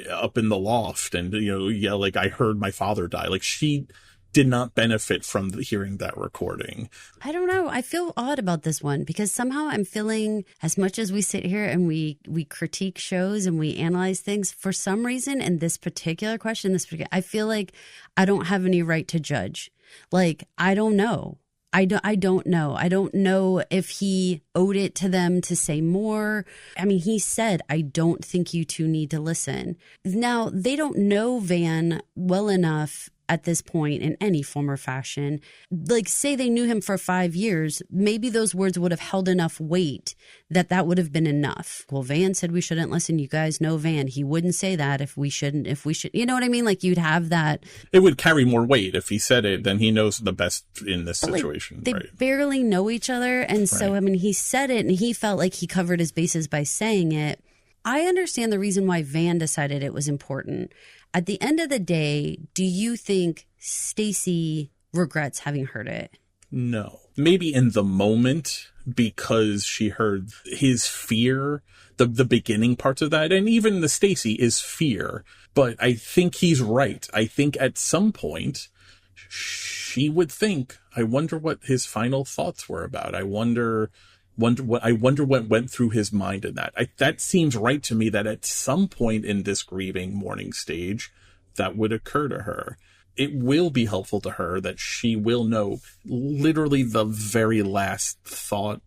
up in the loft and, like, I heard my father die. Like, she did not benefit from hearing that recording. I don't know. I feel odd about this one because somehow I'm feeling, as much as we sit here and we critique shows and we analyze things, for some reason in this particular question, I feel like I don't have any right to judge. Like, I don't know. I don't know. I don't know if he owed it to them to say more. I mean, he said, I don't think you two need to listen. Now, they don't know Van well enough at this point in any form or fashion. Like, say they knew him for 5 years, maybe those words would have held enough weight that would have been enough. Well, Van said we shouldn't listen. You guys know Van. He wouldn't say that if we should, you know what I mean? Like, you'd have that. It would carry more weight if he said it, then he knows the best in this situation. They barely know each other. And so, I mean, he said it and he felt like he covered his bases by saying it. I understand the reason why Van decided it was important. At the end of the day, do you think Stacy regrets having heard it? No. Maybe in the moment, because she heard his fear, the beginning parts of that, and even the Stacy is fear. But I think he's right. I think at some point she would think, I wonder what his final thoughts were about. I wonder what went through his mind in that. That seems right to me, that at some point in this grieving mourning stage, that would occur to her. It will be helpful to her that she will know literally the very last thought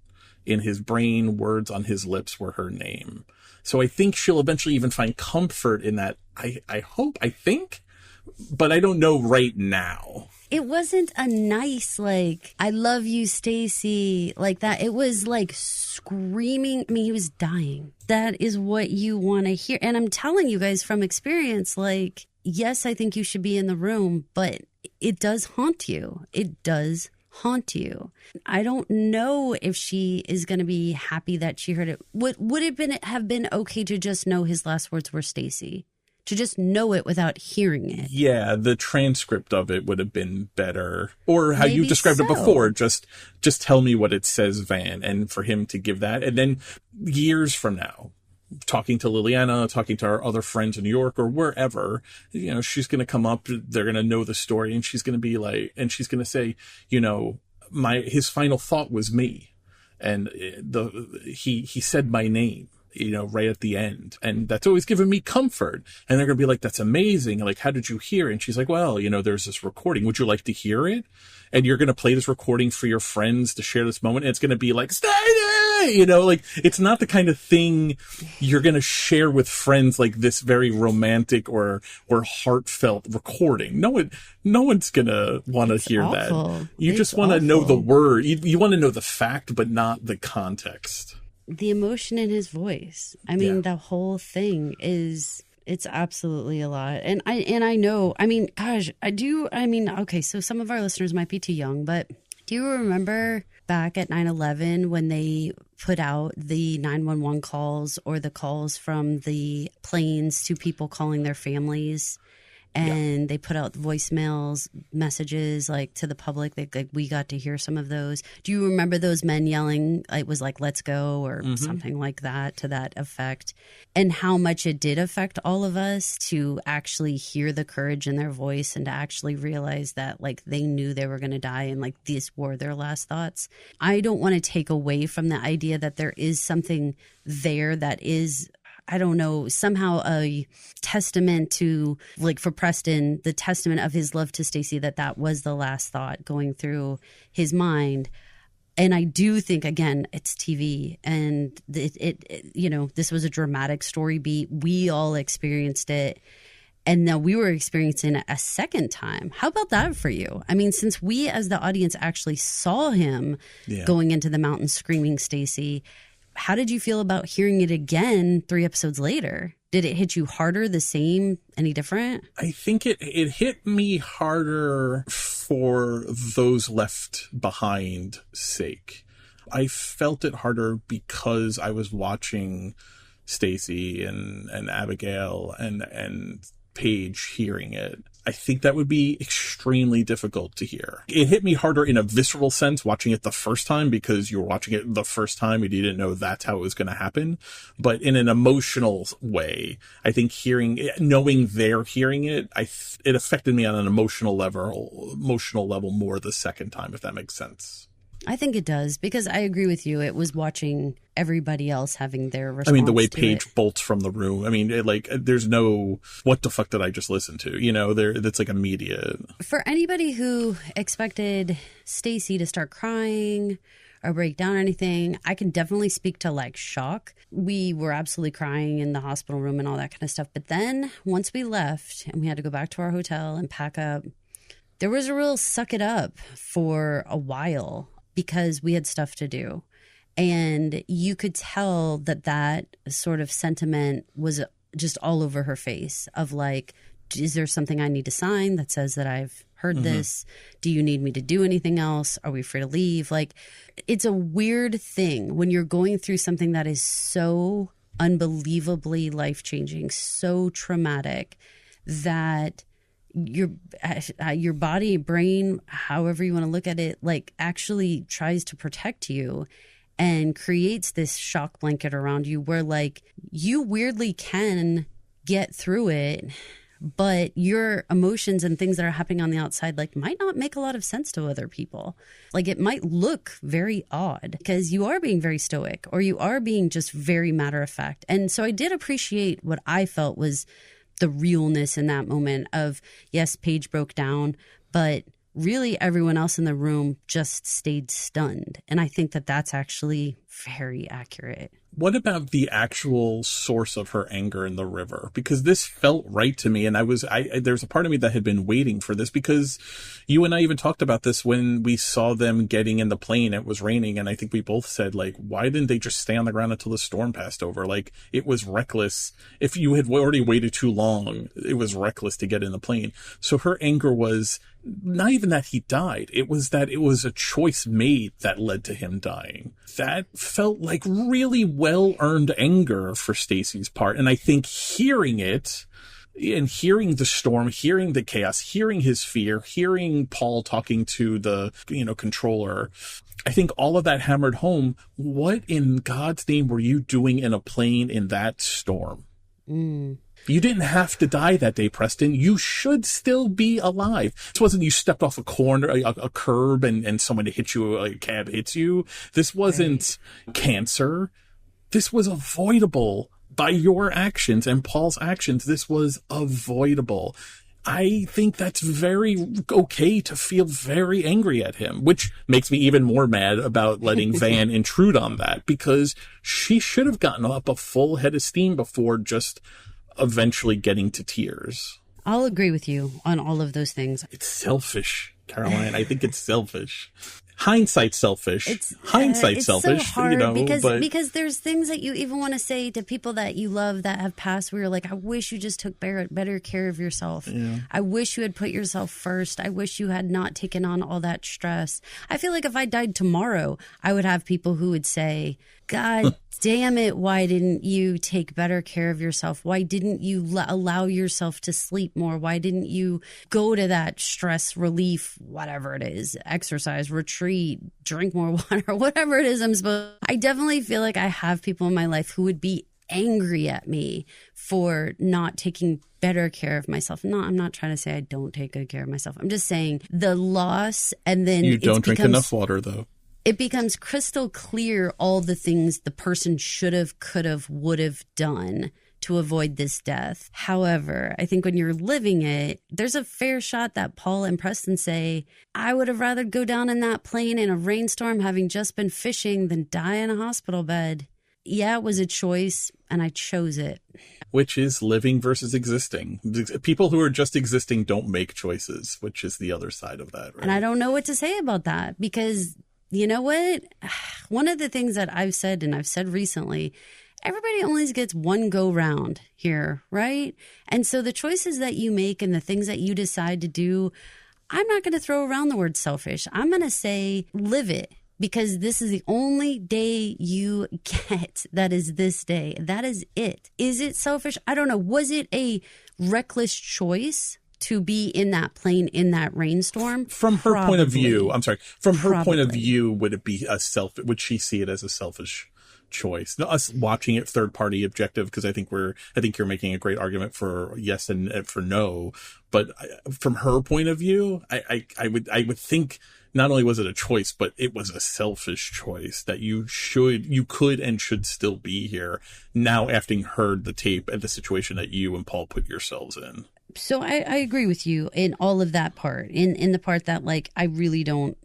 in his brain, words on his lips were her name. So I think she'll eventually even find comfort in that. I think, but I don't know right now. It wasn't a nice, like, I love you, Stacy, like that. It was like screaming. I mean, he was dying. That is what you want to hear. And I'm telling you guys from experience, like, yes, I think you should be in the room, but it does haunt you. It does haunt you. I don't know if she is going to be happy that she heard it. Would it have been okay to just know his last words were Stacy? To just know it without hearing it. Yeah, the transcript of it would have been better. Or how you described it before, just tell me what it says, Van, and for him to give that. And then years from now, talking to Liliana, talking to our other friends in New York or wherever, she's going to come up, they're going to know the story, and she's going to be like, and she's going to say, his final thought was me. And he said my name. Right at the end. And that's always given me comfort. And they're going to be like, that's amazing. Like, how did you hear it? And she's like, well, there's this recording. Would you like to hear it? And you're going to play this recording for your friends to share this moment. And it's going to be like, stay there! Like, it's not the kind of thing you're going to share with friends, like this very romantic or heartfelt recording. No one's going to want to hear awful. That. You just want to know the word. You want to know the fact, but not the context. The emotion in his voice. I mean, the whole thing it's absolutely a lot. And I know, I mean, gosh, okay, so some of our listeners might be too young, but do you remember back at 9/11 when they put out the 911 calls or the calls from the planes to people calling their families? and they put out voicemails, messages like to the public. We got to hear some of those. Do you remember those men yelling? It was like, let's go, or something like that, to that effect. And how much it did affect all of us to actually hear the courage in their voice and to actually realize that like they knew they were going to die and like these were their last thoughts. I don't want to take away from the idea that there is something there that is, I don't know, somehow a testament to, like for Preston, the testament of his love to Stacey, that was the last thought going through his mind. And I do think, again, it's TV, and it you know, this was a dramatic story beat. We all experienced it. And now we were experiencing it a second time. How about that for you? I mean, since we as the audience actually saw him going into the mountain screaming Stacey, how did you feel about hearing it again 3 episodes later? Did it hit you harder, the same, any different? I think it hit me harder for those left behind sake. I felt it harder because I was watching Stacey and Abigail and Paige hearing it. I think that would be extremely difficult to hear. It hit me harder in a visceral sense watching it the first time because you were watching it the first time and you didn't know that's how it was going to happen. But in an emotional way, I think knowing they're hearing it, it affected me on an emotional level more the second time, if that makes sense. I think it does, because I agree with you. It was watching everybody else having their response. I mean, the way Paige bolts from the room. I mean, there's no, what the fuck did I just listen to? You know, that's like immediate. For anybody who expected Stacey to start crying or break down or anything, I can definitely speak to like shock. We were absolutely crying in the hospital room and all that kind of stuff. But then once we left and we had to go back to our hotel and pack up, there was a real suck it up for a while, because we had stuff to do. And you could tell that sort of sentiment was just all over her face of like, is there something I need to sign that says that I've heard this? Do you need me to do anything else? Are we free to leave? Like, it's a weird thing when you're going through something that is so unbelievably life-changing, so traumatic, that your body, brain, however you want to look at it, like actually tries to protect you and creates this shock blanket around you where like you weirdly can get through it, but your emotions and things that are happening on the outside like might not make a lot of sense to other people. Like it might look very odd because you are being very stoic or you are being just very matter of fact. And so I did appreciate what I felt was the realness in that moment of, yes, Paige broke down, but really everyone else in the room just stayed stunned. And I think that's actually very accurate. What about the actual source of her anger in the river? Because this felt right to me. And there's a part of me that had been waiting for this, because you and I even talked about this when we saw them getting in the plane. It was raining. And I think we both said, like, why didn't they just stay on the ground until the storm passed over? Like, it was reckless. If you had already waited too long, it was reckless to get in the plane. So her anger was not even that he died. It was that it was a choice made that led to him dying. That felt like really well-earned anger for Stacey's part. And I think hearing it and hearing the storm, hearing the chaos, hearing his fear, hearing Paul talking to the, controller, I think all of that hammered home. What in God's name were you doing in a plane in that storm? You didn't have to die that day, Preston. You should still be alive. This wasn't you stepped off a corner, a curb, and someone hit you, a cab hits you. This wasn't cancer. This was avoidable by your actions and Paul's actions. This was avoidable. I think that's very okay to feel very angry at him, which makes me even more mad about letting Van intrude on that, because she should have gotten up a full head of steam before just eventually getting to tears. I'll agree with you on all of those things. It's selfish, Caroline. I think it's selfish. hindsight selfish. It's selfish, so hard because there's things that you even want to say to people that you love that have passed where you're like, I wish you just took better care of yourself. Yeah. I wish you had put yourself first. I wish you had not taken on all that stress. I feel like if I died tomorrow, I would have people who would say, God damn it, why didn't you take better care of yourself? Why didn't you allow yourself to sleep more? Why didn't you go to that stress relief, whatever it is, exercise, retreat, drink more water, whatever it is I definitely feel like I have people in my life who would be angry at me for not taking better care of myself. No, I'm not trying to say I don't take good care of myself. I'm just saying the loss, and then you don't drink enough water, though. It becomes crystal clear all the things the person should have, could have, would have done to avoid this death. However, I think when you're living it, there's a fair shot that Paul and Preston say, I would have rather go down in that plane in a rainstorm having just been fishing than die in a hospital bed. Yeah, it was a choice, and I chose it. Which is living versus existing. People who are just existing don't make choices, which is the other side of that. Right? And I don't know what to say about that, because you know what? One of the things that I've said, and I've said recently, everybody only gets one go round here, right? And so the choices that you make and the things that you decide to do, I'm not going to throw around the word selfish. I'm going to say live it, because this is the only day you get. That is this day. That is it. Is it selfish? I don't know. Was it a reckless choice to be in that plane in that rainstorm? From her point of view, her point of view, would would she see it as a selfish choice? Now, us watching it third party objective, because I think you're making a great argument for yes and for no, but from her point of view, I would think not only was it a choice, but it was a selfish choice that you could and should still be here now, after heard the tape and the situation that you and Paul put yourselves in. So I agree with you in all of that part, in the part that, like, I really don't.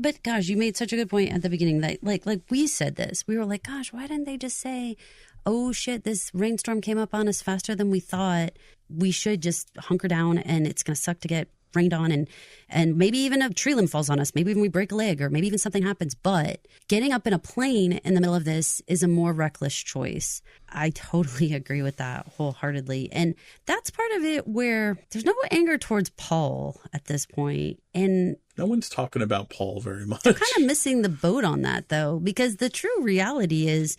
But gosh, you made such a good point at the beginning that like we said this. We were like, gosh, why didn't they just say, oh shit, this rainstorm came up on us faster than we thought. We should just hunker down, and it's going to suck to get rained on, and maybe even a tree limb falls on us. Maybe even we break a leg, or maybe even something happens. But getting up in a plane in the middle of this is a more reckless choice. I totally agree with that wholeheartedly. And that's part of it where there's no anger towards Paul at this point. And no one's talking about Paul very much. I'm kind of missing the boat on that, though, because the true reality is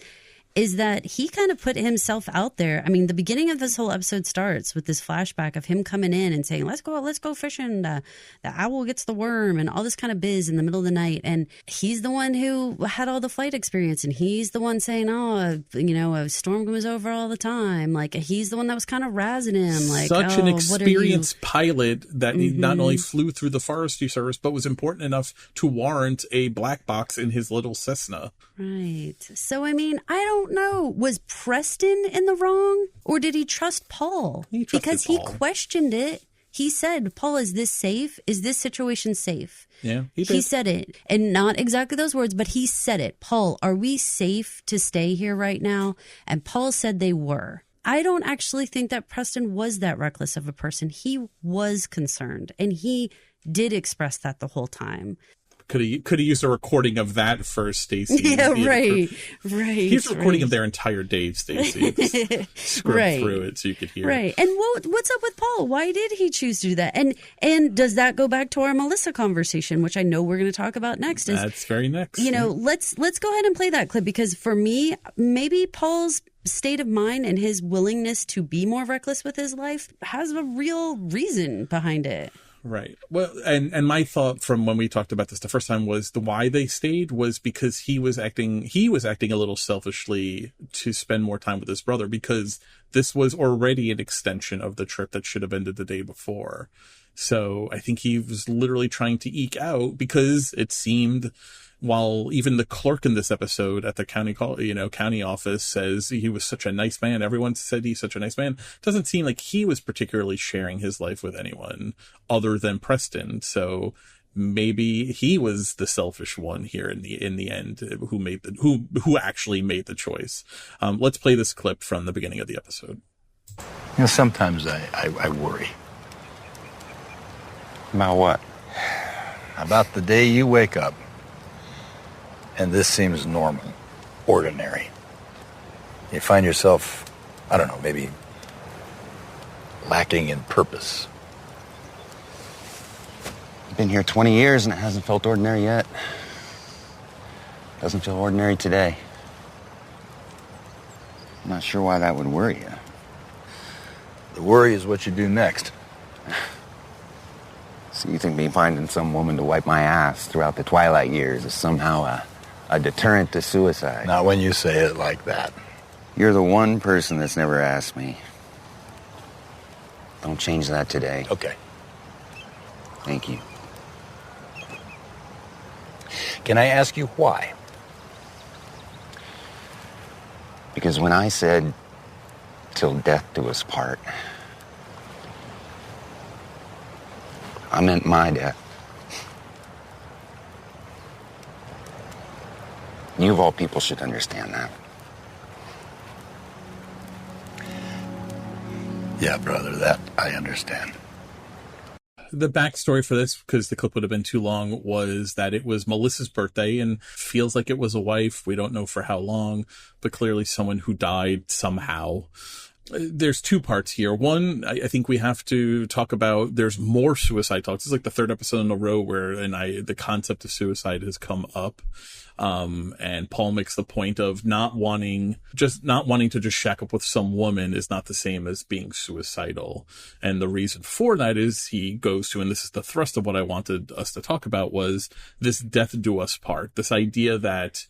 that he kind of put himself out there. I mean, the beginning of this whole episode starts with this flashback of him coming in and saying, let's go fishing. The owl gets the worm and all this kind of biz in the middle of the night. And he's the one who had all the flight experience. And he's the one saying, a storm comes over all the time. Like, he's the one that was kind of razzing him. Like, such an experienced pilot that he not only flew through the forestry service, but was important enough to warrant a black box in his little Cessna. Right. So, I mean, I don't know. Was Preston in the wrong, or did he trust Paul? Because Paul. He questioned it. He said, Paul, is this safe? Is this situation safe? Yeah, he said it. And not exactly those words, but he said it. Paul, are we safe to stay here right now? And Paul said they were. I don't actually think that Preston was that reckless of a person. He was concerned, and he did express that the whole time. Could have used a recording of that for Stacey. Yeah, right. Here's a recording of their entire day, Stacey. Scrub through it so you could hear. Right. And what's up with Paul? Why did he choose to do that? And does that go back to our Melissa conversation, which I know we're going to talk about next? That's very next. Let's go ahead and play that clip, because for me, maybe Paul's state of mind and his willingness to be more reckless with his life has a real reason behind it. Right. Well, and my thought from when we talked about this the first time was the why they stayed was because he was acting a little selfishly to spend more time with his brother, because this was already an extension of the trip that should have ended the day before. So I think he was literally trying to eke out, because it seemed, while even the clerk in this episode at the county office says he was such a nice man, everyone said he's such a nice man, it doesn't seem like he was particularly sharing his life with anyone other than Preston. So maybe he was the selfish one here in the end, who actually made the choice. Let's play this clip from the beginning of the episode. Sometimes I worry. About what? about the day you wake up and this seems normal, ordinary? You find yourself, I don't know, maybe lacking in purpose. I've been here 20 years and it hasn't felt ordinary yet. Doesn't feel ordinary today. I'm not sure why that would worry you. The worry is what you do next. So you think me finding some woman to wipe my ass throughout the twilight years is somehow a deterrent to suicide? Not when you say it like that. You're the one person that's never asked me. Don't change that today. Okay. Thank you. Can I ask you why? Because when I said, till death do us part, I meant my death. You of all people should understand that. Yeah, brother, that I understand. The backstory for this, because the clip would have been too long, was that it was Melissa's birthday and feels like it was a wife. We don't know for how long, but clearly someone who died somehow. There's two parts here. One, I think we have to talk about, there's more suicide talks. It's like the third episode in a row where the concept of suicide has come up. And Paul makes the point of not wanting to just shack up with some woman is not the same as being suicidal. And the reason for that is he goes to, and this is the thrust of what I wanted us to talk about, was this death do us part. This idea that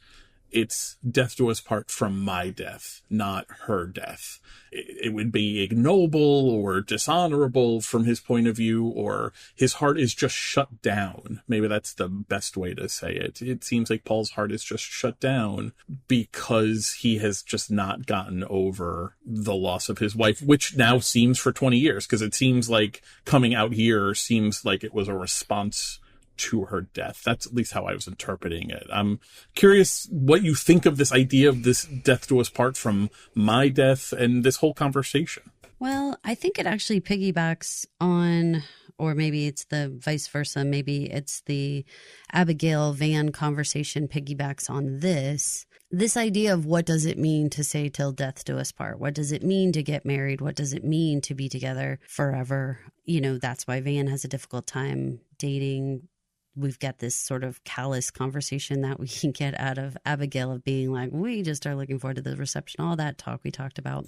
it's death do us part from my death, not her death. It would be ignoble or dishonorable from his point of view, or his heart is just shut down. Maybe that's the best way to say it. It seems like Paul's heart is just shut down because he has just not gotten over the loss of his wife, which now seems for 20 years, because it seems like coming out here seems like it was a response to her death. That's at least how I was interpreting it. I'm curious what you think of this idea of this death do us part from my death and this whole conversation. Well, I think it actually piggybacks on, or maybe it's the vice versa. Maybe it's the Abigail Van conversation piggybacks on this idea of what does it mean to say till death do us part? What does it mean to get married? What does it mean to be together forever? You know, that's why Van has a difficult time dating. We've got this sort of callous conversation that we can get out of Abigail of being like, we just are looking forward to the reception, all that talk we talked about.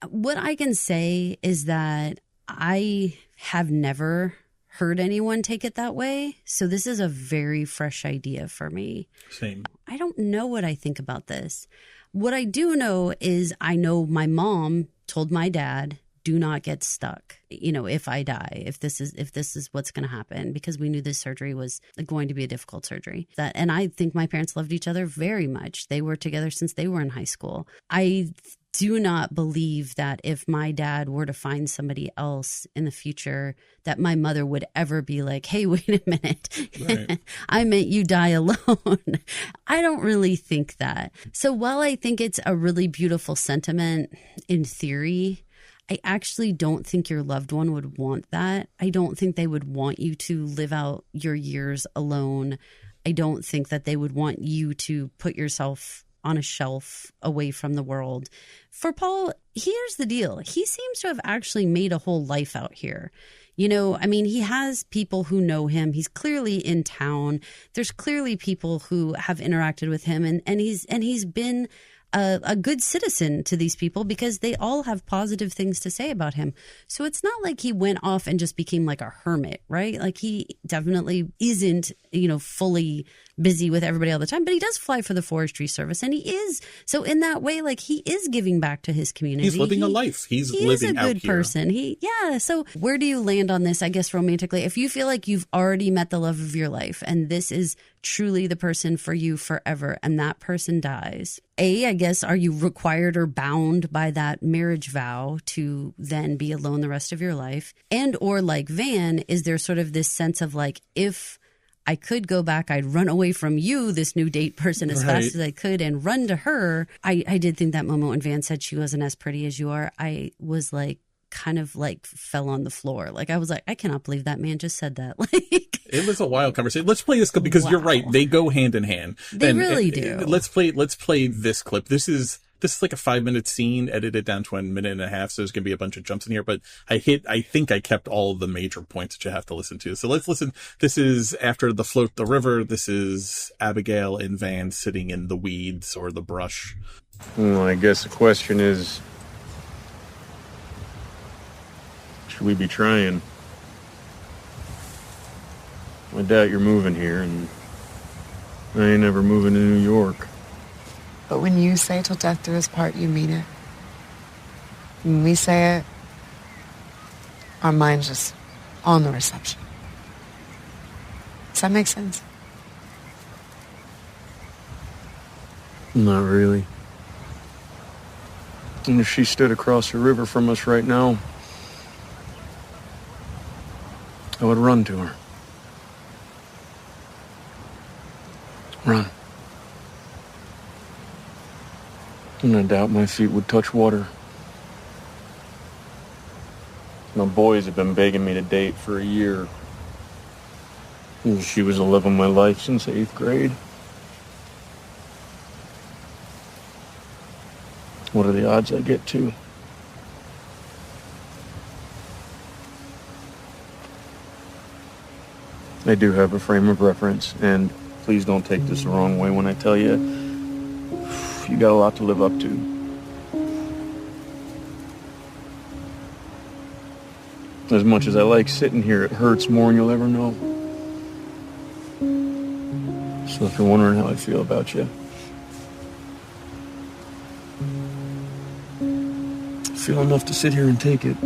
What I can say is that I have never heard anyone take it that way. So this is a very fresh idea for me. Same. I don't know what I think about this. What I do know is I know my mom told my dad, do not get stuck, you know, if I die, if this is what's going to happen, because we knew this surgery was going to be a difficult surgery. And I think my parents loved each other very much. They were together since they were in high school. I do not believe that if my dad were to find somebody else in the future, that my mother would ever be like, hey, wait a minute. Right. I meant you die alone. I don't really think that. So while I think it's a really beautiful sentiment in theory, I actually don't think your loved one would want that. I don't think they would want you to live out your years alone. I don't think that they would want you to put yourself on a shelf away from the world. For Paul, here's the deal. He seems to have actually made a whole life out here. You know, I mean, he has people who know him. He's clearly in town. There's clearly people who have interacted with him, and he's been a good citizen to these people because they all have positive things to say about him. So it's not like he went off and just became like a hermit, right? Like he definitely isn't, you know, fully busy with everybody all the time, but he does fly for the Forestry Service, and he is. So in that way, like he is giving back to his community. He's living a life. He's living out here. He is a good person. So where do you land on this, I guess, romantically? If you feel like you've already met the love of your life and this is truly the person for you forever, and that person dies, I guess, are you required or bound by that marriage vow to then be alone the rest of your life? And or like Van, is there sort of this sense of like, if I could go back, I'd run away from you, this new date person, as fast as I could and run to her. I did think that moment when Van said she wasn't as pretty as you are, I was like, kind of like fell on the floor. Like I was like, I cannot believe that man just said that. Like It was a wild conversation. Let's play this clip because you're right. They go hand in hand. They really do. Let's play this clip. This is like a 5-minute scene edited down to 1.5 minutes. So there's going to be a bunch of jumps in here, but I think I kept all of the major points that you have to listen to. So let's listen. This is after the float the river. This is Abigail and Van sitting in the weeds or the brush. Well, I guess the question is, should we be trying? I doubt you're moving here, and I ain't ever moving to New York. But when you say till death do us part, you mean it. When we say it, our mind's just on the reception. Does that make sense? Not really. And if she stood across the river from us right now, I would run to her. Run. And I doubt my feet would touch water. My boys have been begging me to date for a year. And she was the love of my life since 8th grade. What are the odds I get to? I do have a frame of reference, and please don't take this the wrong way when I tell you, you got a lot to live up to. As much as I like sitting here, it hurts more than you'll ever know. So if you're wondering how I feel about you, I feel enough to sit here and take it.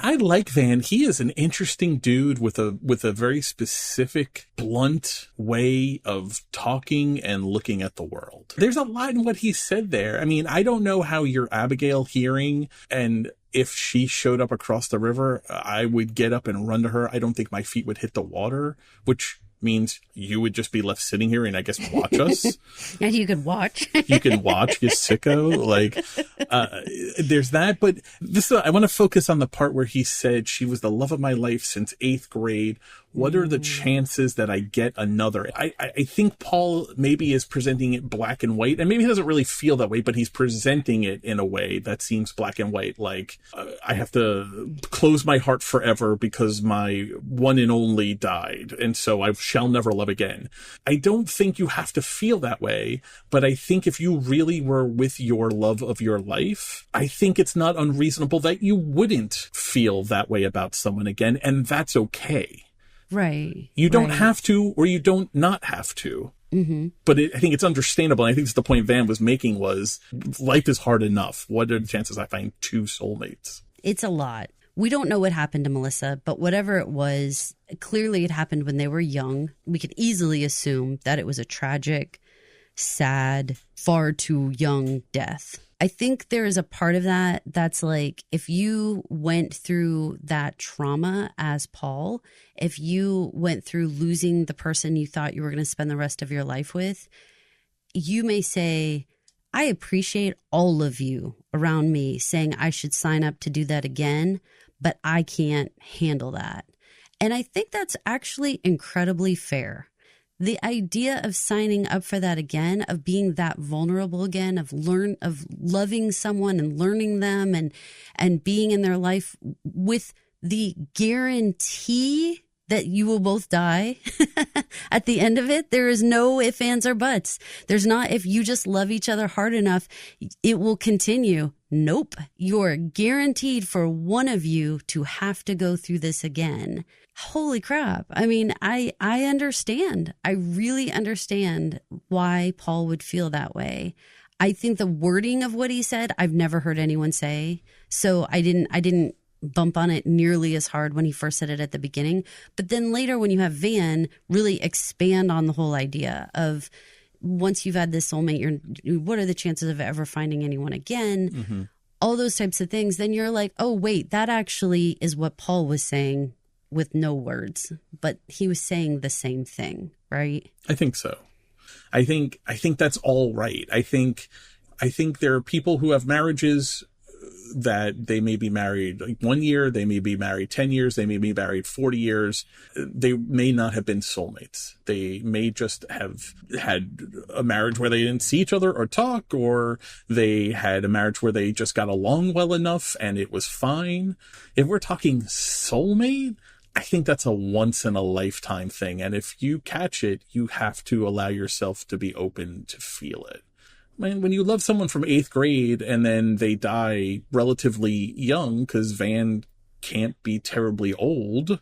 I like Van. He is an interesting dude with a very specific, blunt way of talking and looking at the world. There's a lot in what he said there. I mean, I don't know how you're Abigail hearing, and if she showed up across the river, I would get up and run to her. I don't think my feet would hit the water, which means you would just be left sitting here and I guess watch us. And you could watch. You can watch, you sicko. Like, there's that. But I want to focus on the part where he said she was the love of my life since 8th grade. What are the chances that I get another? I think Paul maybe is presenting it black and white, and maybe he doesn't really feel that way, but he's presenting it in a way that seems black and white. Like, I have to close my heart forever because my one and only died, and so I shall never love again. I don't think you have to feel that way, but I think if you really were with your love of your life, I think it's not unreasonable that you wouldn't feel that way about someone again, and that's okay. Right. You don't have to, or you don't not have to. Mm-hmm. But I think it's understandable. And I think that's the point Van was making was life is hard enough. What are the chances I find 2 soulmates? It's a lot. We don't know what happened to Melissa, but whatever it was, clearly it happened when they were young. We could easily assume that it was a tragic, sad, far too young death. I think there is a part of that that's like, if you went through that trauma as Paul, if you went through losing the person you thought you were going to spend the rest of your life with, you may say, I appreciate all of you around me saying I should sign up to do that again, but I can't handle that. And I think that's actually incredibly fair. The idea of signing up for that again, of being that vulnerable again, of loving someone and learning them and being in their life with the guarantee that you will both die at the end of it. There is no ifs, ands, or buts. There's not, if you just love each other hard enough, it will continue. Nope. You're guaranteed for one of you to have to go through this again. Holy crap. I mean, I understand. I really understand why Paul would feel that way. I think the wording of what he said, I've never heard anyone say. So I didn't bump on it nearly as hard when he first said it at the beginning. But then later when you have Van really expand on the whole idea of once you've had this soulmate, what are the chances of ever finding anyone again? Mm-hmm. All those types of things. Then you're like, oh, wait, that actually is what Paul was saying with no words, but he was saying the same thing, right? I think so. I think that's all right. I think there are people who have marriages that they may be married like 1 year, they may be married 10 years, they may be married 40 years. They may not have been soulmates. They may just have had a marriage where they didn't see each other or talk, or they had a marriage where they just got along well enough and it was fine. If we're talking soulmate, I think that's a once in a lifetime thing. And if you catch it, you have to allow yourself to be open to feel it. When you love someone from 8th grade and then they die relatively young, because Van can't be terribly old,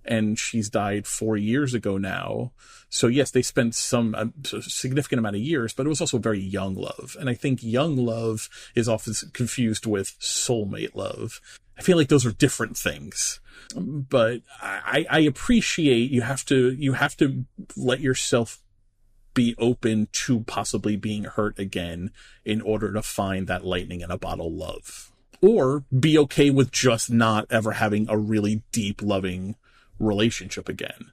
and she's died 4 years ago now. So yes, they spent some significant amount of years, but it was also very young love. And I think young love is often confused with soulmate love. I feel like those are different things. But I appreciate you have to let yourself be open to possibly being hurt again in order to find that lightning in a bottle love. Or be okay with just not ever having a really deep, loving relationship again.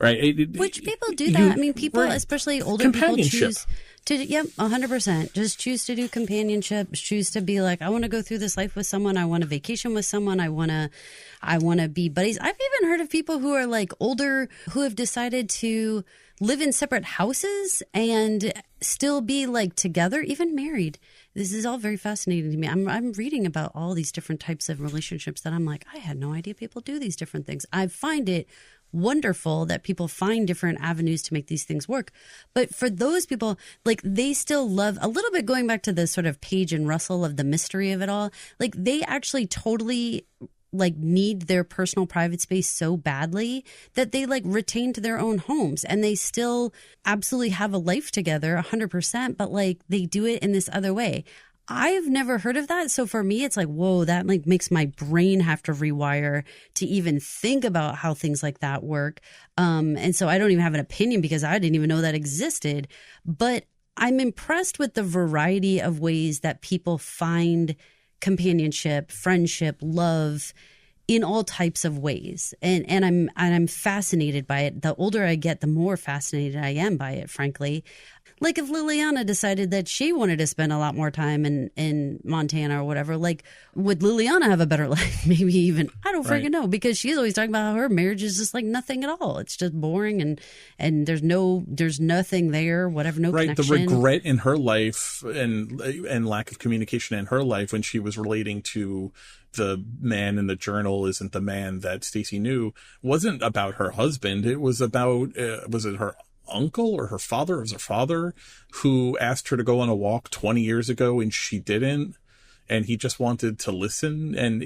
Right? Which people do that. I mean, people, right, especially older people, choose to, 100%. Just choose to do companionship, choose to be like, I want to go through this life with someone. I want to vacation with someone. I want to be buddies. I've even heard of people who are like older who have decided to live in separate houses and still be like together, even married. This is all very fascinating to me. I'm reading about all these different types of relationships that I'm like, I had no idea people do these different things. I find it wonderful that people find different avenues to make these things work. But for those people, like, they still love, a little bit going back to the sort of Paige and Russell of the mystery of it all, like, they actually totally like need their personal private space so badly that they like retained their own homes, and they still absolutely have a life together 100%, but like they do it in this other way. I've never heard of that. So for me, it's like, whoa, that like makes my brain have to rewire to even think about how things like that work. And so I don't even have an opinion because I didn't even know that existed. But I'm impressed with the variety of ways that people find companionship, friendship, love in all types of ways. And I'm fascinated by it. The older I get, the more fascinated I am by it, frankly. Like if Liliana decided that she wanted to spend a lot more time in Montana or whatever, like would Liliana have a better life? Maybe even, I don't freaking know, because she's always talking about how her marriage is just like nothing at all. It's just boring and there's nothing there, whatever, no connection. The regret in her life and lack of communication in her life when she was relating to the man in the journal isn't the man that Stacy knew wasn't about her husband. It was about, was it her uncle or her father? It was her father who asked her to go on a walk 20 years ago and she didn't, and he just wanted to listen. And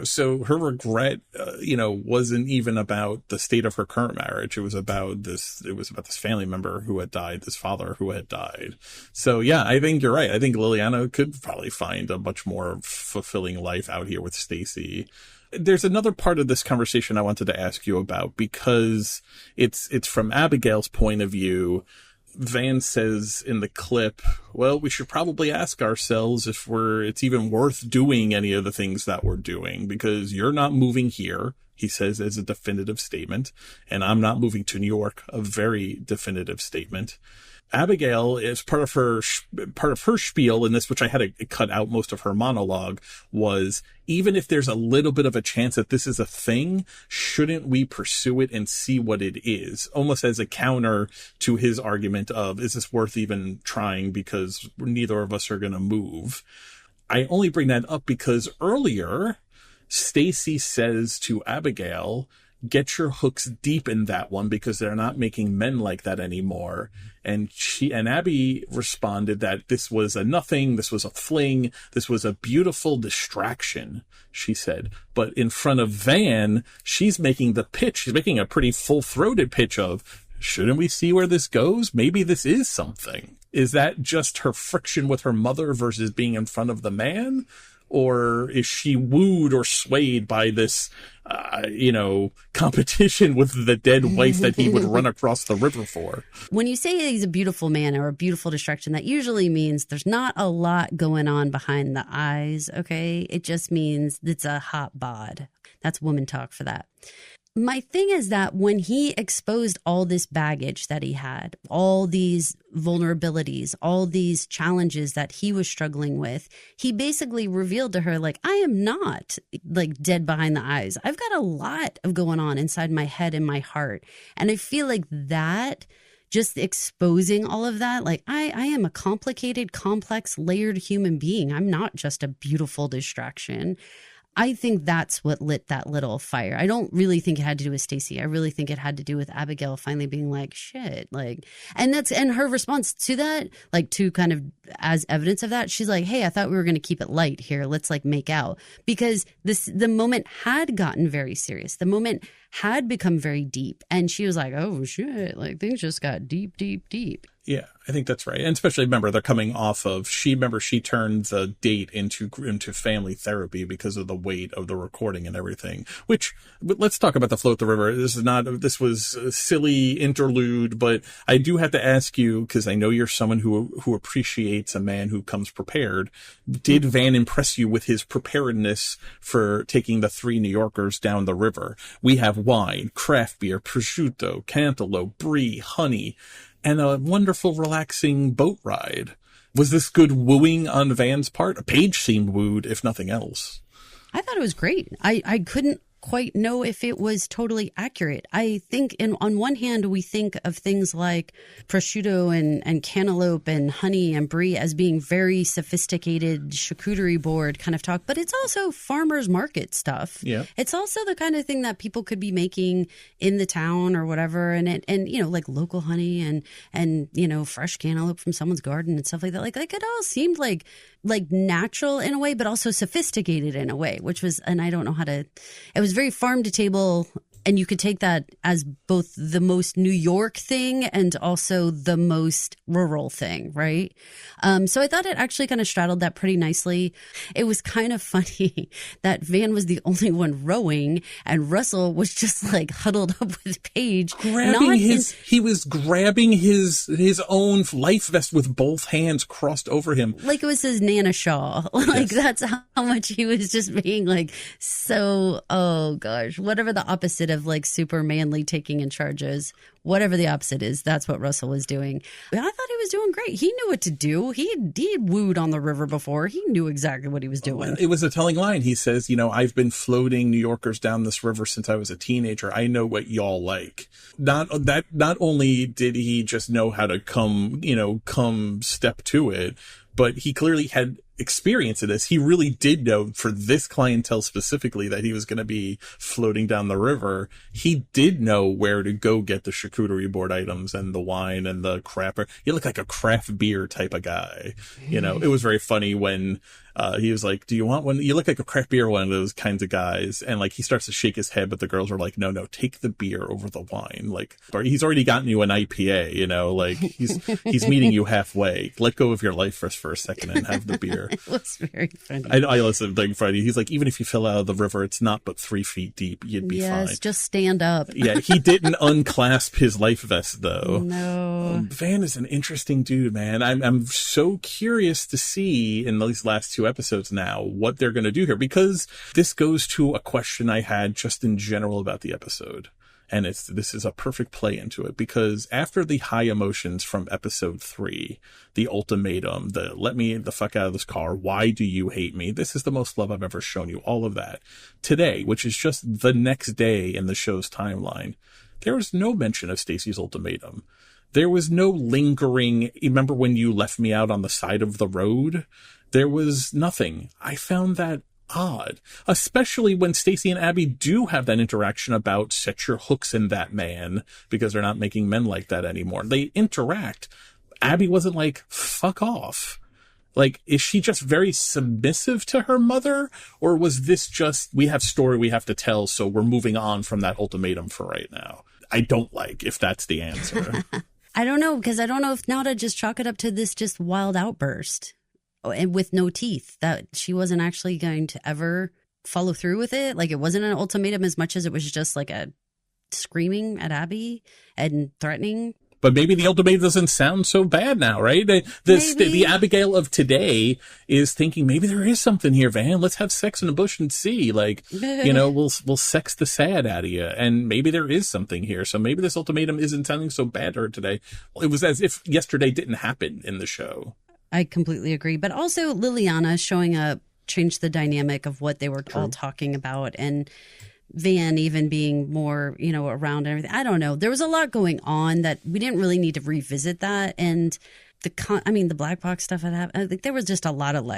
so her regret wasn't even about the state of her current marriage. It was about this family member who had died, this father who had died. So yeah, I think you're right. I think Liliana could probably find a much more fulfilling life out here with Stacy. There's another part of this conversation I wanted to ask you about, because it's from Abigail's point of view. Van says in the clip, well, we should probably ask ourselves if it's even worth doing any of the things that we're doing, because you're not moving here, he says, as a definitive statement, and I'm not moving to New York, a very definitive statement. Abigail, is part of her spiel in this, which I had to cut out most of her monologue, was even if there's a little bit of a chance that this is a thing, shouldn't we pursue it and see what it is? Almost as a counter to his argument of, is this worth even trying because neither of us are going to move? I only bring that up because earlier, Stacy says to Abigail, get your hooks deep in that one because they're not making men like that anymore. And Abby responded that this was a nothing, this was a fling, this was a beautiful distraction, she said. But in front of Van, she's making the pitch, she's making a pretty full-throated pitch of, shouldn't we see where this goes? Maybe this is something. Is that just her friction with her mother versus being in front of the man? Or is she wooed or swayed by this, competition with the dead wife that he would run across the river for? When you say he's a beautiful man or a beautiful distraction, that usually means there's not a lot going on behind the eyes, okay? It just means it's a hot bod. That's woman talk for that. My thing is that when he exposed all this baggage that he had, all these vulnerabilities, all these challenges that he was struggling with, he basically revealed to her, like, I am not like dead behind the eyes. I've got a lot of going on inside my head and my heart. And I feel like that, just exposing all of that, like I am a complicated, complex, layered human being. I'm not just a beautiful distraction. I think that's what lit that little fire. I don't really think it had to do with Stacey. I really think it had to do with Abigail finally being like, shit, like, and her response to that, like, to kind of as evidence of that, she's like, hey, I thought we were going to keep it light here. Let's like make out, because the moment had gotten very serious. The moment had become very deep, and she was like, oh shit, like things just got deep, deep, deep. Yeah, I think that's right. And especially, remember, they're coming off of, she turned the date into family therapy because of the weight of the recording and everything, but let's talk about the Float the River. This was a silly interlude, but I do have to ask you, because I know you're someone who appreciates a man who comes prepared. Did Van impress you with his preparedness for taking the three New Yorkers down the river? We have wine, craft beer, prosciutto, cantaloupe, brie, honey, and a wonderful, relaxing boat ride. Was this good wooing on Van's part? Paige seemed wooed, if nothing else. I thought it was great. I couldn't quite know if it was totally accurate. I think on one hand, we think of things like prosciutto and cantaloupe and honey and brie as being very sophisticated charcuterie board kind of talk, but it's also farmers market stuff. Yeah. It's also the kind of thing that people could be making in the town or whatever. And you know, like local honey and, you know, fresh cantaloupe from someone's garden and stuff like that. Like it all seemed like natural in a way, but also sophisticated in a way, which was, and I don't know how to, it was very farm to table. And you could take that as both the most New York thing and also the most rural thing, right? So I thought it actually kind of straddled that pretty nicely. It was kind of funny that Van was the only one rowing and Russell was just like huddled up with Paige. He was grabbing his own life vest with both hands crossed over him. Like it was his Nana shawl. Like That's how much he was just being like, so, oh gosh, whatever the opposite of like super manly taking in charges, whatever the opposite is, that's what Russell was doing. I thought he was doing great. He knew what to do. He wooed on the river before. He knew exactly what he was doing. It was a telling line. He says, you know, I've been floating New Yorkers down this river since I was a teenager. I know what y'all like. Not only did he just know how to come step to it, but he clearly had experience of this. He really did know for this clientele specifically that he was going to be floating down the river. He did know where to go get the charcuterie board items and the wine and the crapper. He looked like a craft beer type of guy. You know, it was very funny when he was like, do you want one? You look like a craft beer, one of those kinds of guys. And like, he starts to shake his head, but the girls are like, no, take the beer over the wine. Like, he's already gotten you an IPA, you know, like he's meeting you halfway. Let go of your life for a second and have the beer. It was very funny. I listened to Friday. He's like, even if you fell out of the river, it's not but 3 feet deep. You'd be fine. Yes, just stand up. Yeah, he didn't unclasp his life vest, though. No. Van is an interesting dude, man. I'm so curious to see in these last 2 episodes now what they're going to do here, because this goes to a question I had just in general about the episode. And this is a perfect play into it, because after the high emotions from episode 3, the ultimatum, the let me the fuck out of this car, why do you hate me? This is the most love I've ever shown you. All of that. Today, which is just the next day in the show's timeline, there was no mention of Stacey's ultimatum. There was no lingering, remember when you left me out on the side of the road? There was nothing. I found that odd, especially when Stacey and Abby do have that interaction about set your hooks in that man, because they're not making men like that anymore. They interact. Abby wasn't like, fuck off. Like, is she just very submissive to her mother? Or was this just, we have story we have to tell, so we're moving on from that ultimatum for right now? I don't like if that's the answer. I don't know, because I don't know if now to just chalk it up to this just wild outburst. And with no teeth, that she wasn't actually going to ever follow through with it. Like, it wasn't an ultimatum as much as it was just like a screaming at Abby and threatening. But maybe the ultimatum doesn't sound so bad now, right? The Abigail of today is thinking maybe there is something here, Van. Let's have sex in the bush and see. Like, we'll sex the sad out of you. And maybe there is something here. So maybe this ultimatum isn't sounding so bad to her today. It was as if yesterday didn't happen in the show. I completely agree. But also Liliana showing up changed the dynamic of what they were all talking about. And Van even being more, around and everything. I don't know. There was a lot going on that we didn't really need to revisit that. And the black box stuff had happened. I think there was just a lot of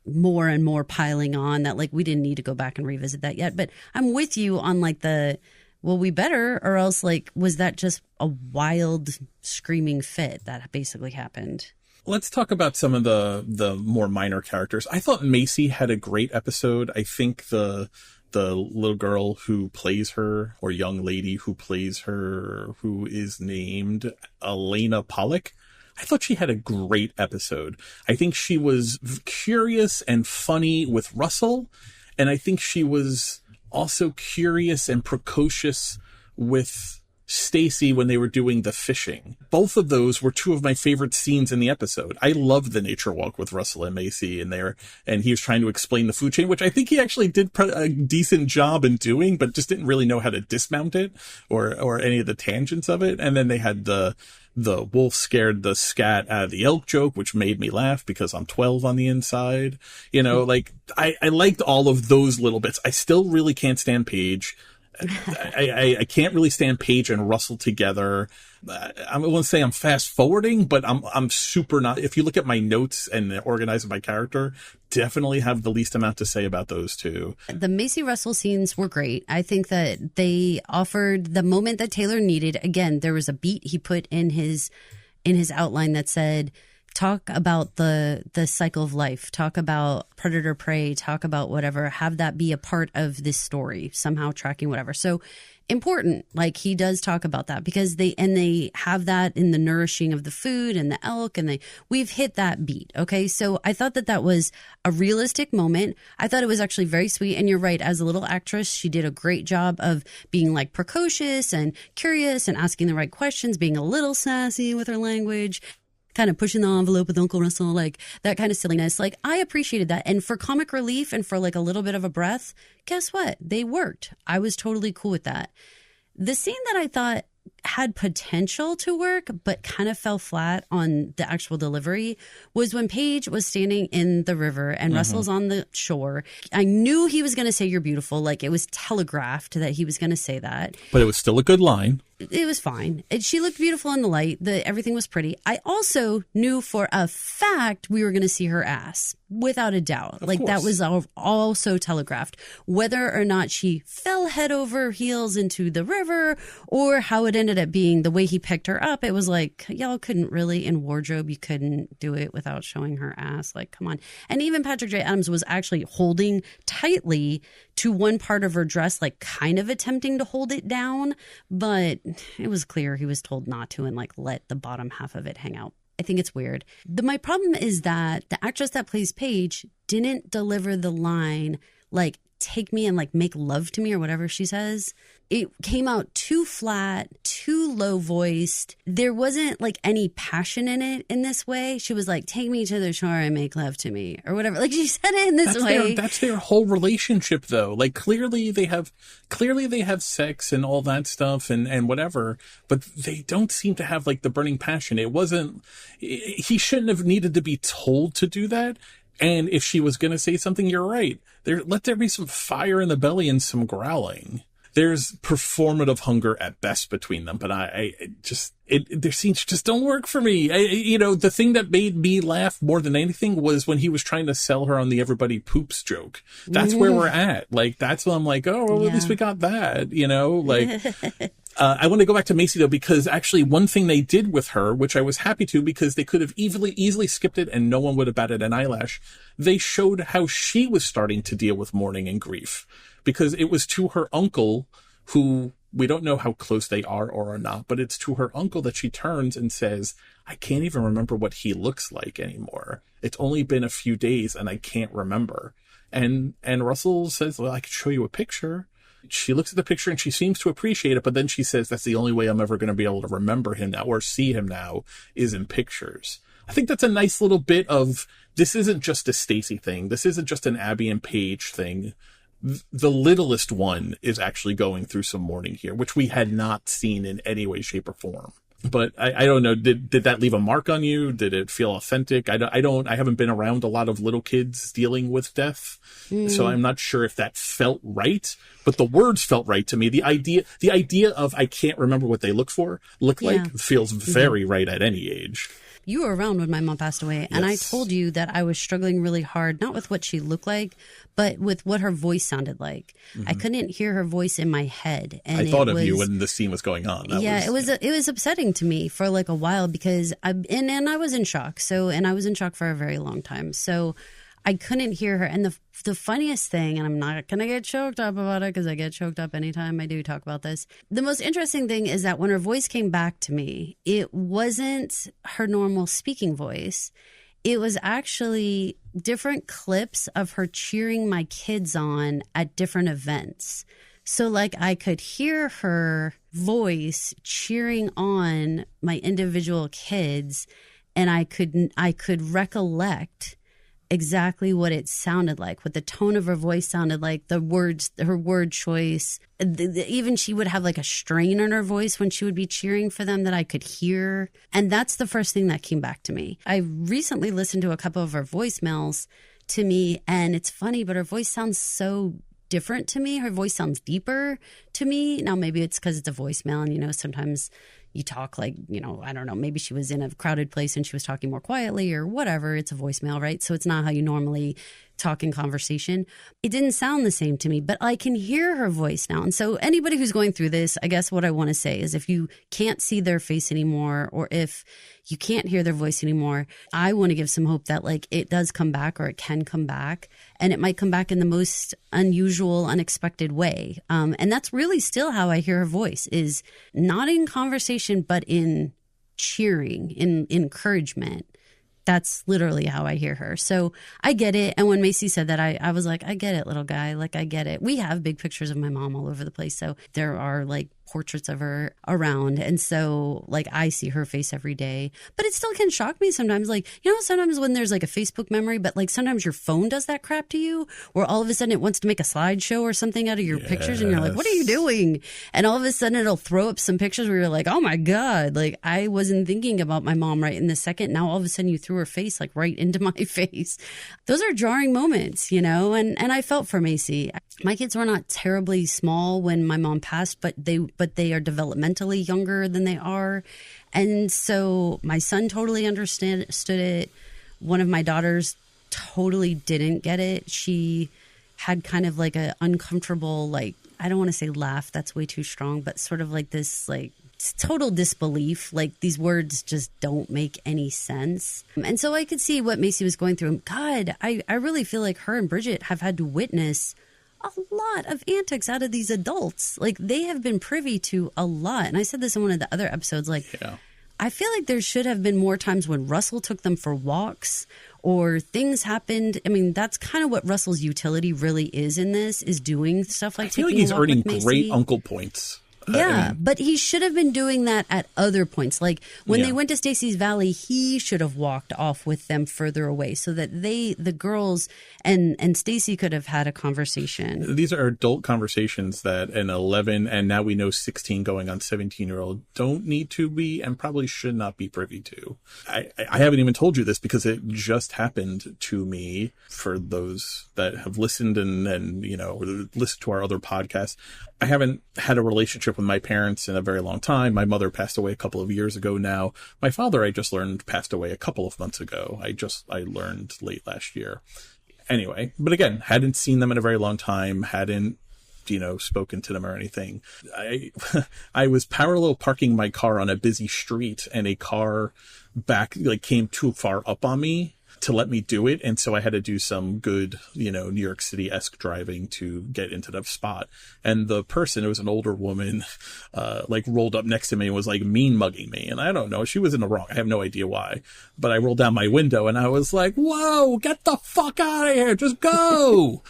more and more piling on that we didn't need to go back and revisit that yet. But I'm with you on we better, or else was that just a wild screaming fit that basically happened? Let's talk about some of the more minor characters. I thought Macy had a great episode. I think the little girl who plays her, or young lady who plays her, who is named Elena Pollock, I thought she had a great episode. I think she was curious and funny with Russell, and I think she was also curious and precocious with Stacy when they were doing the fishing. Both of those were two of my favorite scenes in the episode. I loved the nature walk with Russell and Macy and he was trying to explain the food chain, which I think he actually did a decent job in doing, but just didn't really know how to dismount it or any of the tangents of it. And then they had the wolf scared the scat out of the elk joke, which made me laugh because I'm 12 on the inside. I liked all of those little bits. I still really can't stand Paige. I can't really stand Paige and Russell together. I won't say I'm fast forwarding, but I'm super not. If you look at my notes and organize by character, definitely have the least amount to say about those two. The Macy Russell scenes were great. I think that they offered the moment that Taylor needed. Again, there was a beat he put in his outline that said, talk about the cycle of life, talk about predator prey, talk about whatever, have that be a part of this story, somehow tracking whatever. So important, he does talk about that because they have that in the nourishing of the food and the elk, and we've hit that beat. Okay. So I thought that was a realistic moment. I thought it was actually very sweet. And you're right. As a little actress, she did a great job of being precocious and curious and asking the right questions, being a little sassy with her language, kind of pushing the envelope with Uncle Russell, that kind of silliness. I appreciated that. And for comic relief and for a little bit of a breath, guess what? They worked. I was totally cool with that. The scene that I thought had potential to work, but kind of fell flat on the actual delivery was when Paige was standing in the river and Russell's on the shore. I knew he was going to say, "You're beautiful." It was telegraphed that he was going to say that. But it was still a good line. It was fine. She looked beautiful in the light. Everything was pretty. I also knew for a fact we were going to see her ass, without a doubt. Of course. That was also telegraphed. Whether or not she fell head over heels into the river or how it ended up being the way he picked her up, it was y'all couldn't really, in wardrobe, you couldn't do it without showing her ass. Come on. And even Patrick J. Adams was actually holding tightly to one part of her dress, kind of attempting to hold it down, but it was clear he was told not to and let the bottom half of it hang out. I think it's weird. My problem is that the actress that plays Paige didn't deliver the line take me and make love to me or whatever she says. It came out too flat, too low voiced. There wasn't any passion in it in this way. She was take me to the shore and make love to me or whatever. She said it in this way. That's their whole relationship though. Clearly they have sex and all that stuff and whatever, but they don't seem to have the burning passion. He shouldn't have needed to be told to do that. And if she was going to say something, you're right. Let there be some fire in the belly and some growling. There's performative hunger at best between them, but their scenes just don't work for me. The thing that made me laugh more than anything was when he was trying to sell her on the everybody poops joke. That's where we're at. That's when I'm at least we got that, I want to go back to Macy though, because actually one thing they did with her, which I was happy to, because they could have easily skipped it and no one would have batted an eyelash. They showed how she was starting to deal with mourning and grief, because it was to her uncle, who we don't know how close they are or are not, but it's to her uncle that she turns and says, "I can't even remember what he looks like anymore. It's only been a few days and I can't remember." And Russell says, "Well, I could show you a picture." She looks at the picture and she seems to appreciate it, but then she says that's the only way I'm ever going to be able to remember him now or see him now is in pictures. I think that's a nice little bit of, this isn't just a Stacy thing. This isn't just an Abby and Paige thing. The littlest one is actually going through some mourning here, which we had not seen in any way, shape, or form. But I don't know. Did that leave a mark on you? Did it feel authentic? I haven't been around a lot of little kids dealing with death, so I'm not sure if that felt right. But the words felt right to me. The idea of I can't remember what they look like feels very right at any age. You were around when my mom passed away, and I told you that I was struggling really hard, not with what she looked like, but with what her voice sounded like. I couldn't hear her voice in my head. And I thought of you when the scene was going on. It was upsetting to me for like a while because I was in shock. And I was in shock for a very long time. So I couldn't hear her. And the funniest thing, and I'm not going to get choked up about it because I get choked up anytime I do talk about this. The most interesting thing is that when her voice came back to me, it wasn't her normal speaking voice. It was actually different clips of her cheering my kids on at different events. So like I could hear her voice cheering on my individual kids, and I could recollect exactly what it sounded like, what the tone of her voice sounded like, the words, her word choice. Even she would have like a strain in her voice when she would be cheering for them that I could hear. And that's the first thing that came back to me. I recently listened to a couple of her voicemails to me, and it's funny, but her voice sounds so different to me. Her voice sounds deeper to me. Now, maybe it's because it's a voicemail, and, sometimes you talk like, I don't know, maybe she was in a crowded place and she was talking more quietly or whatever. It's a voicemail, right? So it's not how you normally talk in conversation. It didn't sound the same to me, but I can hear her voice now. And so anybody who's going through this, I guess what I want to say is if you can't see their face anymore, or if you can't hear their voice anymore, I want to give some hope that like it does come back, or it can come back, and it might come back in the most unusual, unexpected way. And that's really still how I hear her voice, is not in conversation, but in cheering, in encouragement. That's literally how I hear her. So I get it. And when Macy said that, I was like, I get it, little guy. Like, I get it. We have big pictures of my mom all over the place. So there are like portraits of her around. And so like I see her face every day, but it still can shock me sometimes. Like, sometimes when there's like a Facebook memory, but like sometimes your phone does that crap to you, where all of a sudden it wants to make a slideshow or something out of your pictures. And you're like, what are you doing? And all of a sudden it'll throw up some pictures where you're like, oh my God, like I wasn't thinking about my mom right in the second. Now all of a sudden you threw her face like right into my face. Those are jarring moments, and I felt for Macy. My kids were not terribly small when my mom passed, but they are developmentally younger than they are. And so my son totally understood it. One of my daughters totally didn't get it. She had kind of like an uncomfortable, like, I don't want to say laugh, that's way too strong, but sort of like this, like, total disbelief, like these words just don't make any sense. And so I could see what Macy was going through. And God, I really feel like her and Bridget have had to witness a lot of antics out of these adults. Like they have been privy to a lot. And I said this in one of the other episodes, like, I feel like there should have been more times when Russell took them for walks or things happened. I mean, that's kind of what Russell's utility really is in this, is doing stuff like taking a walk with Macy. I feel like he's earning great uncle points. Yeah, but he should have been doing that at other points. Like when they went to Stacy's Valley, he should have walked off with them further away so that the girls and Stacy could have had a conversation. These are adult conversations that an 11 and now we know 16 going on 17-year-old don't need to be and probably should not be privy to. I haven't even told you this because it just happened to me. For those that have listened and listened to our other podcasts, I haven't had a relationship with my parents in a very long time. My mother passed away a couple of years ago now. My father, I just learned, passed away a couple of months ago. I learned late last year. Anyway, but again, hadn't seen them in a very long time, hadn't, spoken to them or anything. I was parallel parking my car on a busy street and a car came too far up on me to let me do it. And so I had to do some good, New York City-esque driving to get into the spot. And the person, it was an older woman, rolled up next to me and was mean mugging me. And I don't know, she was in the wrong. I have no idea why, but I rolled down my window and I was like, whoa, get the fuck out of here. Just go.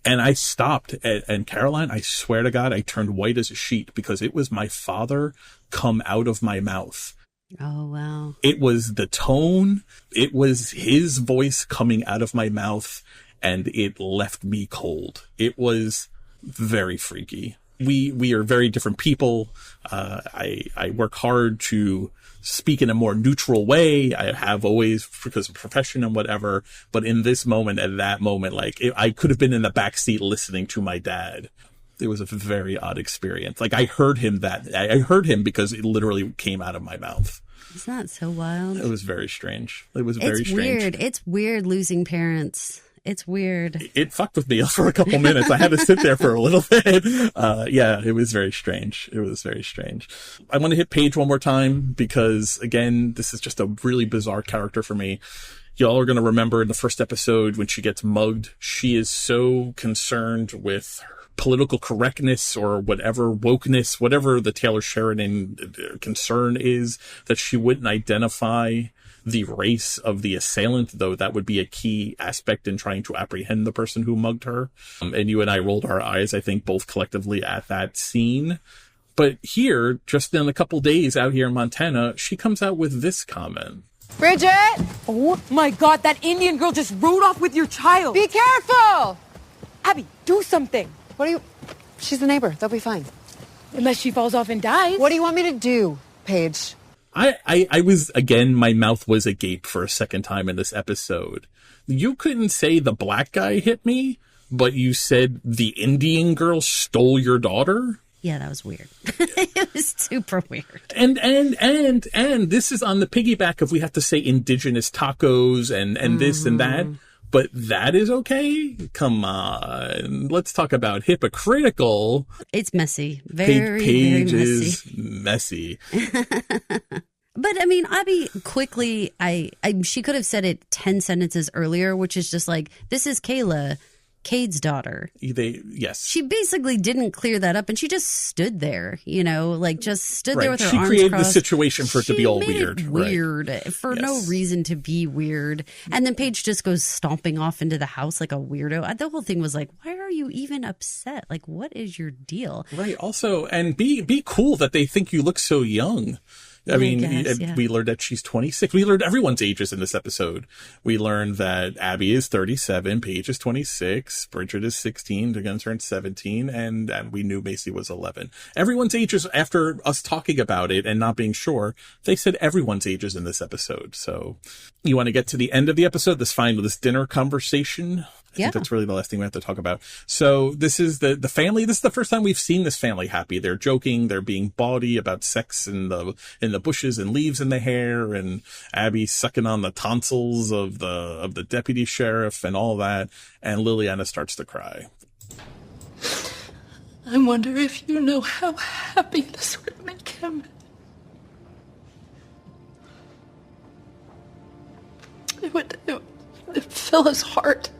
And I stopped, and Caroline, I swear to God, I turned white as a sheet because it was my father come out of my mouth. Oh, wow. It was the tone. It was his voice coming out of my mouth, and it left me cold. It was very freaky. We are very different people. I work hard to speak in a more neutral way. I have always, because of profession and whatever. But in this moment, at that moment, like I could have been in the backseat listening to my dad. It was a very odd experience. Like I heard him because it literally came out of my mouth. Isn't that so wild? It was very strange. It was very strange. Weird. It's weird losing parents. It's weird. It fucked with me for a couple minutes. I had to sit there for a little bit. Yeah, it was very strange. It was very strange. I want to hit Paige one more time because, again, this is just a really bizarre character for me. Y'all are going to remember in the first episode when she gets mugged, she is so concerned with political correctness or whatever, wokeness, whatever the Taylor Sheridan concern is, that she wouldn't identify the race of the assailant, though that would be a key aspect in trying to apprehend the person who mugged her. And you and I rolled our eyes, I think, both collectively at that scene. But here, just in a couple days out here in Montana, she comes out with this comment. Bridget! Oh my God, that Indian girl just rode off with your child. Be careful! Abby, do something. She's the neighbor. They'll be fine. Unless she falls off and dies. What do you want me to do, Paige? I was, again, my mouth was agape for a second time in this episode. You couldn't say the black guy hit me, but you said the Indian girl stole your daughter? Yeah, that was weird. It was super weird. And this is on the piggyback of we have to say indigenous tacos and this and that. But that is okay? Come on. Let's talk about hypocritical. It's messy. Very, Paige very is messy. But I mean, Abby quickly, she could have said it 10 sentences earlier, which is just like, this is Kayla, Cade's daughter. Yes. She basically didn't clear that up, and she just stood there, just stood there with her arms crossed. She created the situation for it to be all weird. For no reason to be weird. And then Paige just goes stomping off into the house like a weirdo. The whole thing was like, why are you even upset? Like, what is your deal? Right. Also, and be cool that they think you look so young. I mean, we learned that she's 26. We learned everyone's ages in this episode. We learned that Abby is 37, Paige is 26, Bridget is 16, they're going to turn 17, and we knew Macy was 11. Everyone's ages, after us talking about it and not being sure, they said everyone's ages in this episode. So you want to get to the end of the episode, this dinner conversation? I think that's really the last thing we have to talk about. So this is the family. This is the first time we've seen this family happy. They're joking. They're being bawdy about sex in the bushes and leaves in the hair, and Abby sucking on the tonsils of the deputy sheriff and all that. And Liliana starts to cry. I wonder if you know how happy this would make him. It would fill his heart.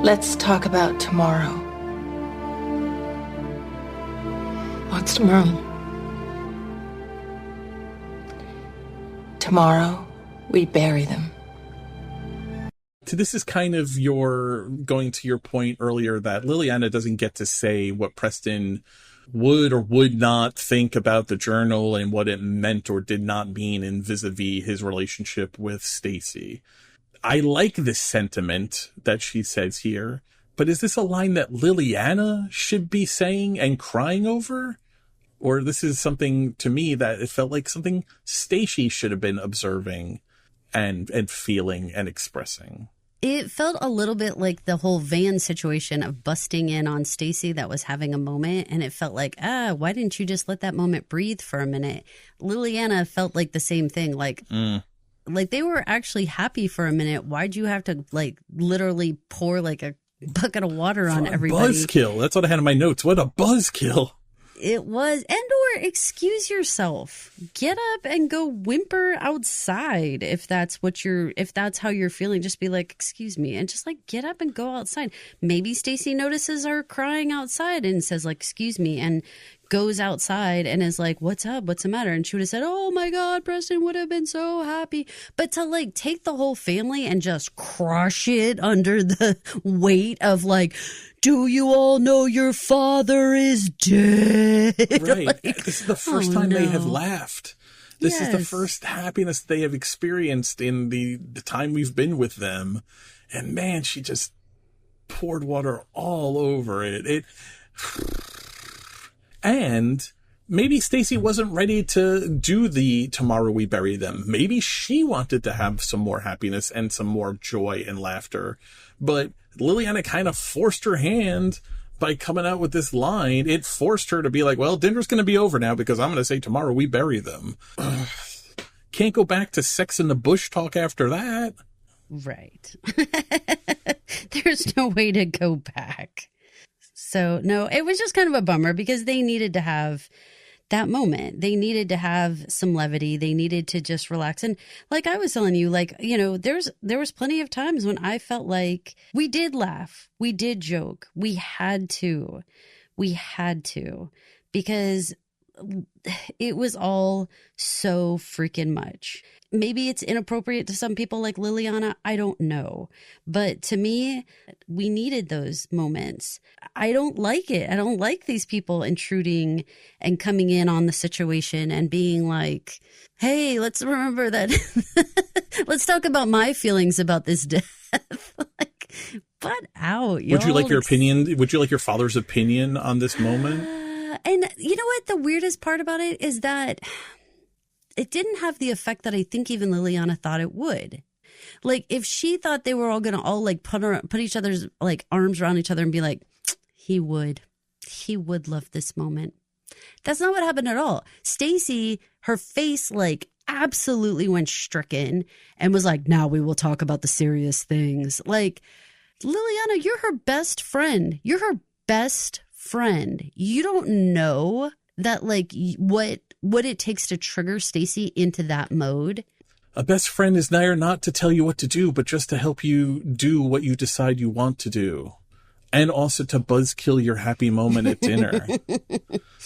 Let's talk about tomorrow. What's tomorrow? Tomorrow, we bury them. This is kind of going to your point earlier that Liliana doesn't get to say what Preston would or would not think about the journal and what it meant or did not mean in vis-a-vis his relationship with Stacy. I like this sentiment that she says here, but is this a line that Liliana should be saying and crying over? Or this is something to me that it felt like something Stacy should have been observing and feeling and expressing. It felt a little bit like the whole van situation of busting in on Stacy that was having a moment, and it felt like, why didn't you just let that moment breathe for a minute? Liliana felt like the same thing, like they were actually happy for a minute. Why'd you have to literally pour like a bucket of water on everybody? Buzzkill. That's what I had in my notes. What a buzzkill. It was. And/or excuse yourself. Get up and go whimper outside if that's how you're feeling. Just be like, excuse me, and just get up and go outside. Maybe Stacy notices her crying outside and says excuse me, and goes outside and is like, what's up? What's the matter? And she would have said, oh my God, Preston would have been so happy. But to like take the whole family and just crush it under the weight of like, do you all know your father is dead? Right. Like, this is the first time they have laughed. This is the first happiness they have experienced in the time we've been with them. And man, she just poured water all over it. And maybe Stacy wasn't ready to do the tomorrow we bury them. Maybe she wanted to have some more happiness and some more joy and laughter. But Liliana kind of forced her hand by coming out with this line. It forced her to be like, well, dinner's going to be over now because I'm going to say tomorrow we bury them. Can't go back to sex in the bush talk after that. Right. There's no way to go back. So, no, it was just kind of a bummer because they needed to have that moment. They needed to have some levity. They needed to just relax. And like I was telling you, like, you know, there was plenty of times when I felt like we did laugh. We did joke. We had to because it was all so freaking much. Maybe it's inappropriate to some people like Liliana. I don't know. But to me, we needed those moments. I don't like it. I don't like these people intruding and coming in on the situation and being like, hey, let's remember that. Let's talk about my feelings about this death. Like, butt out. Would you like your opinion? Would you like your father's opinion on this moment? And you know what? The weirdest part about it is that it didn't have the effect that I think even Liliana thought it would. Like, if she thought they were all going to all like put each other's like arms around each other and be like, he would love this moment. That's not what happened at all. Stacy, her face like absolutely went stricken and was like, now we will talk about the serious things. Like, Liliana, you're her best friend. You're her best friend. You don't know that like what it takes to trigger Stacy into that mode. A best friend is there not to tell you what to do, but just to help you do what you decide you want to do. And also to buzzkill your happy moment at dinner.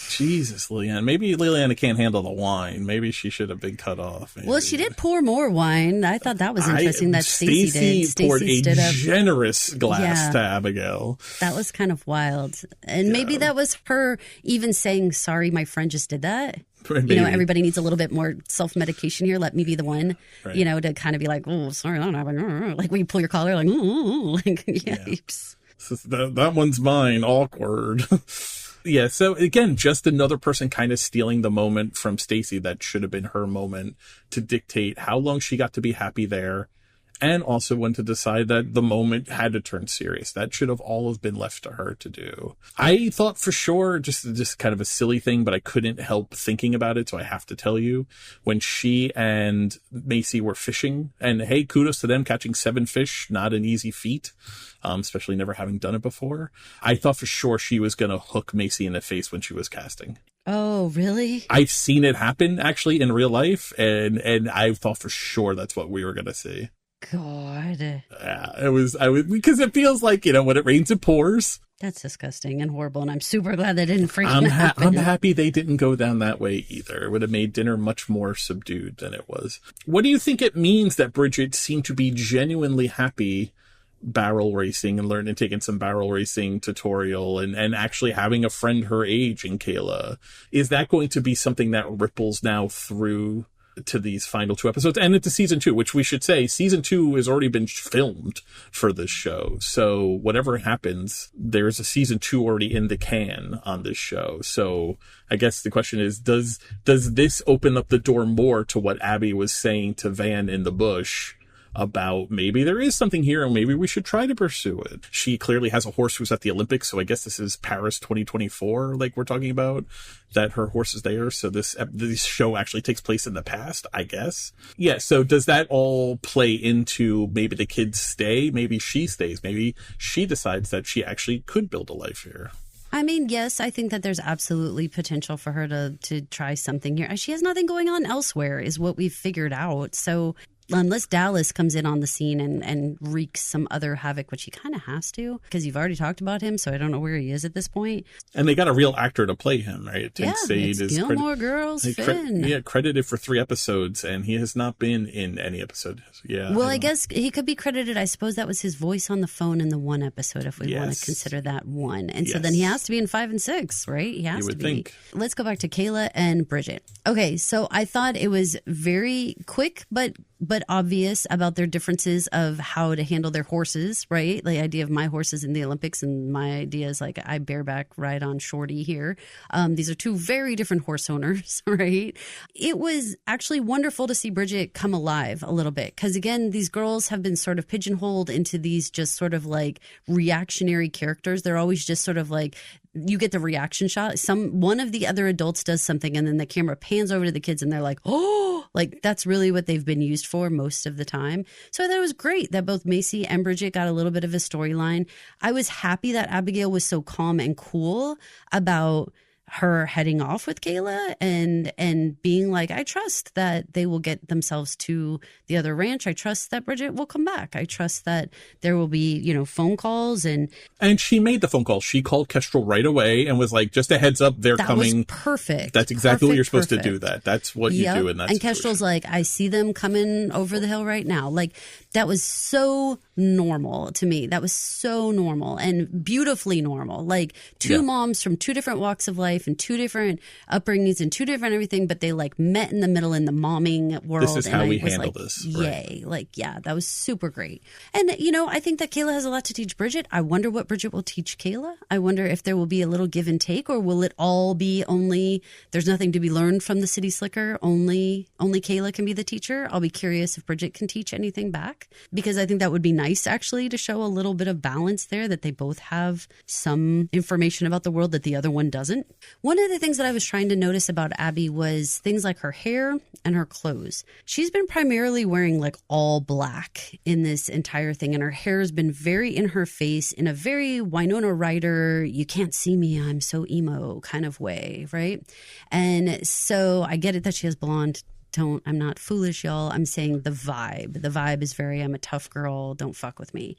Jesus, Liliana. Maybe Liliana can't handle the wine. Maybe she should have been cut off. Maybe. Well, she did pour more wine. I thought that was interesting that Stacy did. Poured a generous glass to Abigail. That was kind of wild. And maybe that was her even saying, sorry, my friend just did that. Maybe. You know, everybody needs a little bit more self-medication here. Let me be the one, you know, to kind of be like, oh, sorry, that happened. Like when you pull your collar, like, like, yikes. That one's mine. Awkward. Yeah. So again, just another person kind of stealing the moment from Stacy that should have been her moment to dictate how long she got to be happy there. And also when to decide that the moment had to turn serious. That should have all have been left to her to do. I thought for sure, just kind of a silly thing, but I couldn't help thinking about it. So I have to tell you, when she and Macy were fishing, and hey, kudos to them catching 7 fish. Not an easy feat. Especially never having done it before. I thought for sure she was going to hook Macy in the face when she was casting. Oh, really? I've seen it happen actually in real life. And I thought for sure that's what we were going to see. God. Yeah, I was because it feels like, you know, when it rains, it pours. That's disgusting and horrible. And I'm super glad that didn't freaking happen. I'm happy they didn't go down that way either. It would have made dinner much more subdued than it was. What do you think it means that Bridget seemed to be genuinely happy barrel racing and learning, taking some barrel racing tutorial and actually having a friend her age in Kayla? Is that going to be something that ripples now through to these final 2 episodes and into season 2, which we should say season 2 has already been filmed for this show. So whatever happens, there's a season 2 already in the can on this show. So I guess the question is, does this open up the door more to what Abby was saying to Van in the bush about maybe there is something here and maybe we should try to pursue it? She clearly has a horse who's at the Olympics, so I guess this is Paris 2024, like we're talking about, that her horse is there. So this show actually takes place in the past, I guess. Yeah, so does that all play into maybe the kids stay, maybe she stays, maybe she decides that she actually could build a life here? I mean, yes, I think that there's absolutely potential for her to try something here. She has nothing going on elsewhere is what we've figured out. So unless Dallas comes in on the scene and wreaks some other havoc, which he kind of has to, because you've already talked about him, so I don't know where he is at this point. And they got a real actor to play him, right? It's Gilmore Girls Finn. Credited for 3 episodes, and he has not been in any episode. Yeah. Well, I guess he could be credited. I suppose that was his voice on the phone in the 1 episode, if we want to consider that one. And so then he has to be in 5 and 6, right? He has to be. Think. Let's go back to Kayla and Bridget. Okay, so I thought it was very quick, but obvious about their differences of how to handle their horses, right? The idea of my horses in the Olympics and my idea is like I bareback ride on Shorty here. These are 2 very different horse owners, right? It was actually wonderful to see Bridget come alive a little bit because, again, these girls have been sort of pigeonholed into these just sort of like reactionary characters. They're always just sort of like, you get the reaction shot. One of the other adults does something and then the camera pans over to the kids and they're like, oh, like that's really what they've been used for most of the time. So I thought it was great that both Macy and Bridget got a little bit of a storyline. I was happy that Abigail was so calm and cool about her heading off with Kayla and being like, I trust that they will get themselves to the other ranch. I trust that Bridget will come back. I trust that there will be, phone calls and she made the phone call. She called Kestrel right away and was like, just a heads up, they're coming. That was perfect. That's exactly what you're supposed to do. That's what you do in that situation. Kestrel's like, I see them coming over the hill right now. Like that was so normal to me. That was so normal and beautifully normal. Like 2 moms from 2 different walks of life and 2 different upbringings and 2 different everything, but they like met in the middle in the momming world. This is how we handle this. Yay. Right. Like, yeah, that was super great. And, I think that Kayla has a lot to teach Bridget. I wonder what Bridget will teach Kayla. I wonder if there will be a little give and take, or will it all be only, there's nothing to be learned from the city slicker. Only Kayla can be the teacher. I'll be curious if Bridget can teach anything back, because I think that would be nice actually to show a little bit of balance there, that they both have some information about the world that the other one doesn't. One of the things that I was trying to notice about Abby was things like her hair and her clothes. She's been primarily wearing like all black in this entire thing, and her hair has been very in her face in a very Winona Ryder, you can't see me, I'm so emo kind of way, right? And so I get it that she has blonde. I'm not foolish, y'all. I'm saying the vibe. The vibe is very, I'm a tough girl, don't fuck with me.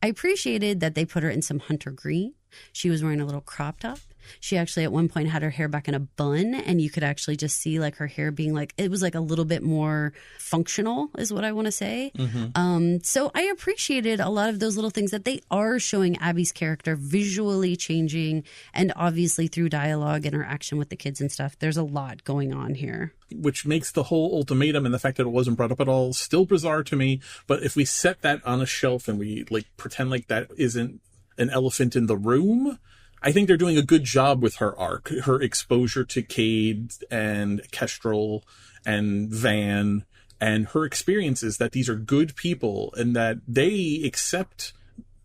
I appreciated that they put her in some hunter green. She was wearing a little crop top. She actually at one point had her hair back in a bun, and you could actually just see like her hair being like, it was like a little bit more functional is what I want to say. Mm-hmm. So I appreciated a lot of those little things that they are showing Abby's character visually changing, and obviously through dialogue, interaction with the kids and stuff. There's a lot going on here. Which makes the whole ultimatum and the fact that it wasn't brought up at all still bizarre to me. But if we set that on a shelf and we like pretend like that isn't an elephant in the room, I think they're doing a good job with her arc, her exposure to Cade and Kestrel and Van, and her experiences that these are good people and that they accept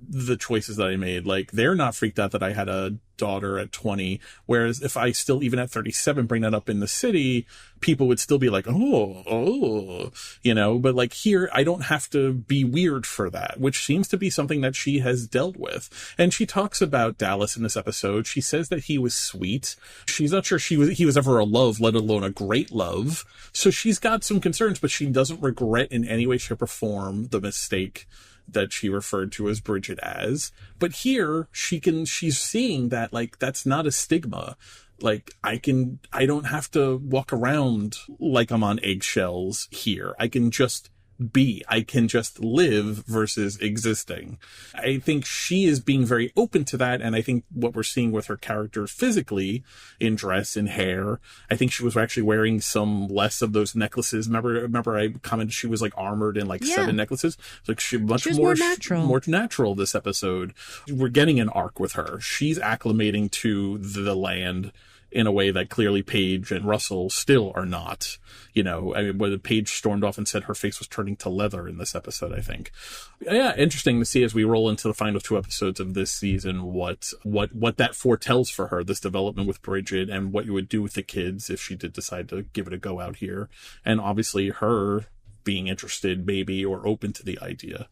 the choices that I made. Like, they're not freaked out that I had a daughter at 20, whereas if I still, even at 37, bring that up in the city, people would still be like, oh, but like here, I don't have to be weird for that, which seems to be something that she has dealt with. And she talks about Dallas in this episode. She says that he was sweet. She's not sure he was ever a love, let alone a great love. So she's got some concerns, but she doesn't regret in any way, shape, or form the mistake that she referred to as Bridget as. But here she's seeing that like that's not a stigma. Like I don't have to walk around like I'm on eggshells here. I can just be. I can just live versus existing. I think she is being very open to that, and I think what we're seeing with her character physically in dress and hair, I think she was actually wearing some less of those necklaces. Remember I commented she was like armored in like 7 necklaces. Like she was more natural this episode. We're getting an arc with her. She's acclimating to the land in a way that clearly Paige and Russell still are not. When Paige stormed off and said her face was turning to leather in this episode, I think. Yeah, interesting to see as we roll into the final 2 episodes of this season what that foretells for her, this development with Bridget, and what you would do with the kids if she did decide to give it a go out here. And obviously her being interested maybe or open to the idea.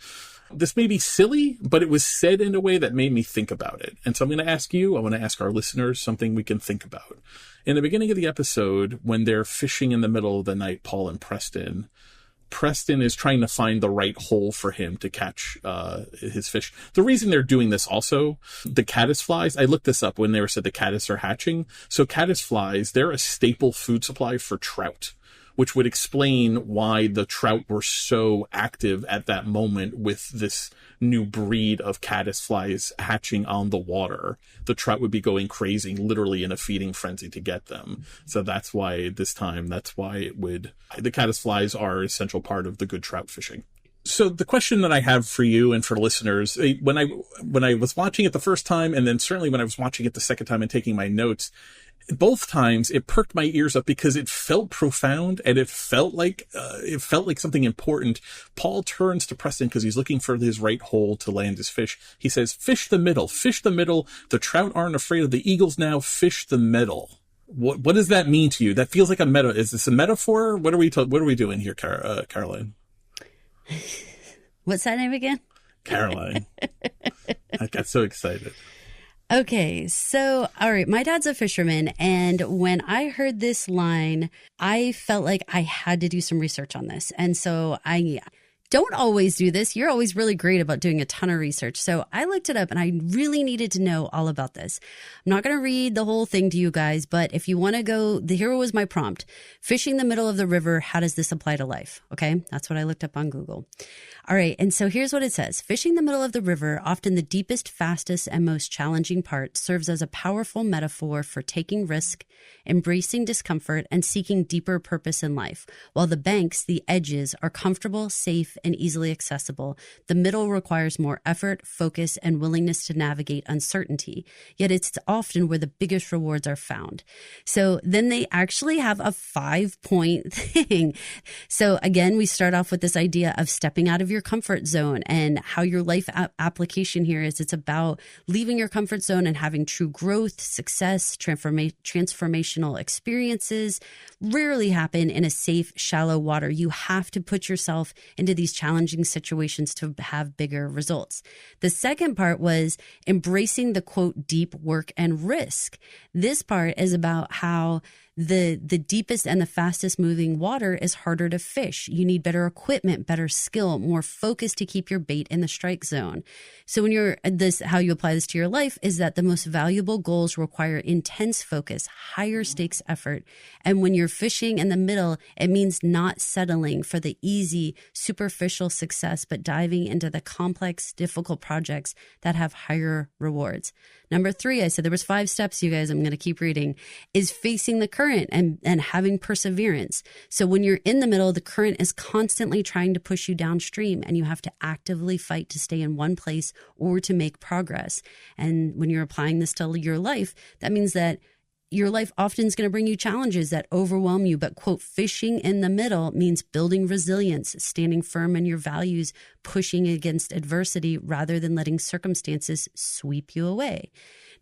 This may be silly, but it was said in a way that made me think about it. And so I'm going to ask you, I want to ask our listeners something we can think about. In the beginning of the episode, when they're fishing in the middle of the night, Paul and Preston, Preston is trying to find the right hole for him to catch his fish. The reason they're doing this also, the caddisflies, I looked this up when they said the caddis are hatching. So caddisflies, they're a staple food supply for trout, which would explain why the trout were so active at that moment with this new breed of caddisflies hatching on the water. The trout would be going crazy, literally in a feeding frenzy to get them. So that's why the caddisflies are an essential part of the good trout fishing. So the question that I have for you and for listeners, when I was watching it the first time, and then certainly when I was watching it the second time and taking my notes, both times it perked my ears up because it felt profound and it felt like something important. Paul turns to Preston because he's looking for his right hole to land his fish. He says, fish the middle, fish the middle. The trout aren't afraid of the eagles now. Fish the middle. What does that mean to you? That feels like a meta. Is this a metaphor? What are we doing here, Caroline? What's that name again? Caroline. I got so excited. Okay, so, all right, my dad's a fisherman, and when I heard this line, I felt like I had to do some research on this. And so I don't always do this. You're always really great about doing a ton of research. So I looked it up and I really needed to know all about this. I'm not going to read the whole thing to you guys, but if you want to go, here was my prompt. Fishing the middle of the river, how does this apply to life? Okay, that's what I looked up on Google. All right, and so here's what it says. Fishing the middle of the river, often the deepest, fastest, and most challenging part, serves as a powerful metaphor for taking risk, embracing discomfort, and seeking deeper purpose in life. While the banks, the edges, are comfortable, safe, and easily accessible, the middle requires more effort, focus, and willingness to navigate uncertainty. Yet it's often where the biggest rewards are found. So then they actually have a 5-point thing. So again, we start off with this idea of stepping out of your comfort zone, and how your life application here is it's about leaving your comfort zone and having true growth, success, transformational experiences rarely happen in a safe, shallow water. You have to put yourself into these challenging situations to have bigger results. The second part was embracing the quote, deep work and risk. This part is about how the deepest and the fastest moving water is harder to fish. You need better equipment, better skill, more focus to keep your bait in the strike zone. So when you're how you apply this to your life is that the most valuable goals require intense focus, higher stakes effort. And when you're fishing in the middle, it means not settling for the easy, superficial success, but diving into the complex, difficult projects that have higher rewards. Number 3, I said there was 5 steps, you guys, I'm going to keep reading, is facing the current and having perseverance. So when you're in the middle, the current is constantly trying to push you downstream, and you have to actively fight to stay in one place or to make progress. And when you're applying this to your life, that means that your life often is going to bring you challenges that overwhelm you. But, quote, fishing in the middle means building resilience, standing firm in your values, pushing against adversity rather than letting circumstances sweep you away.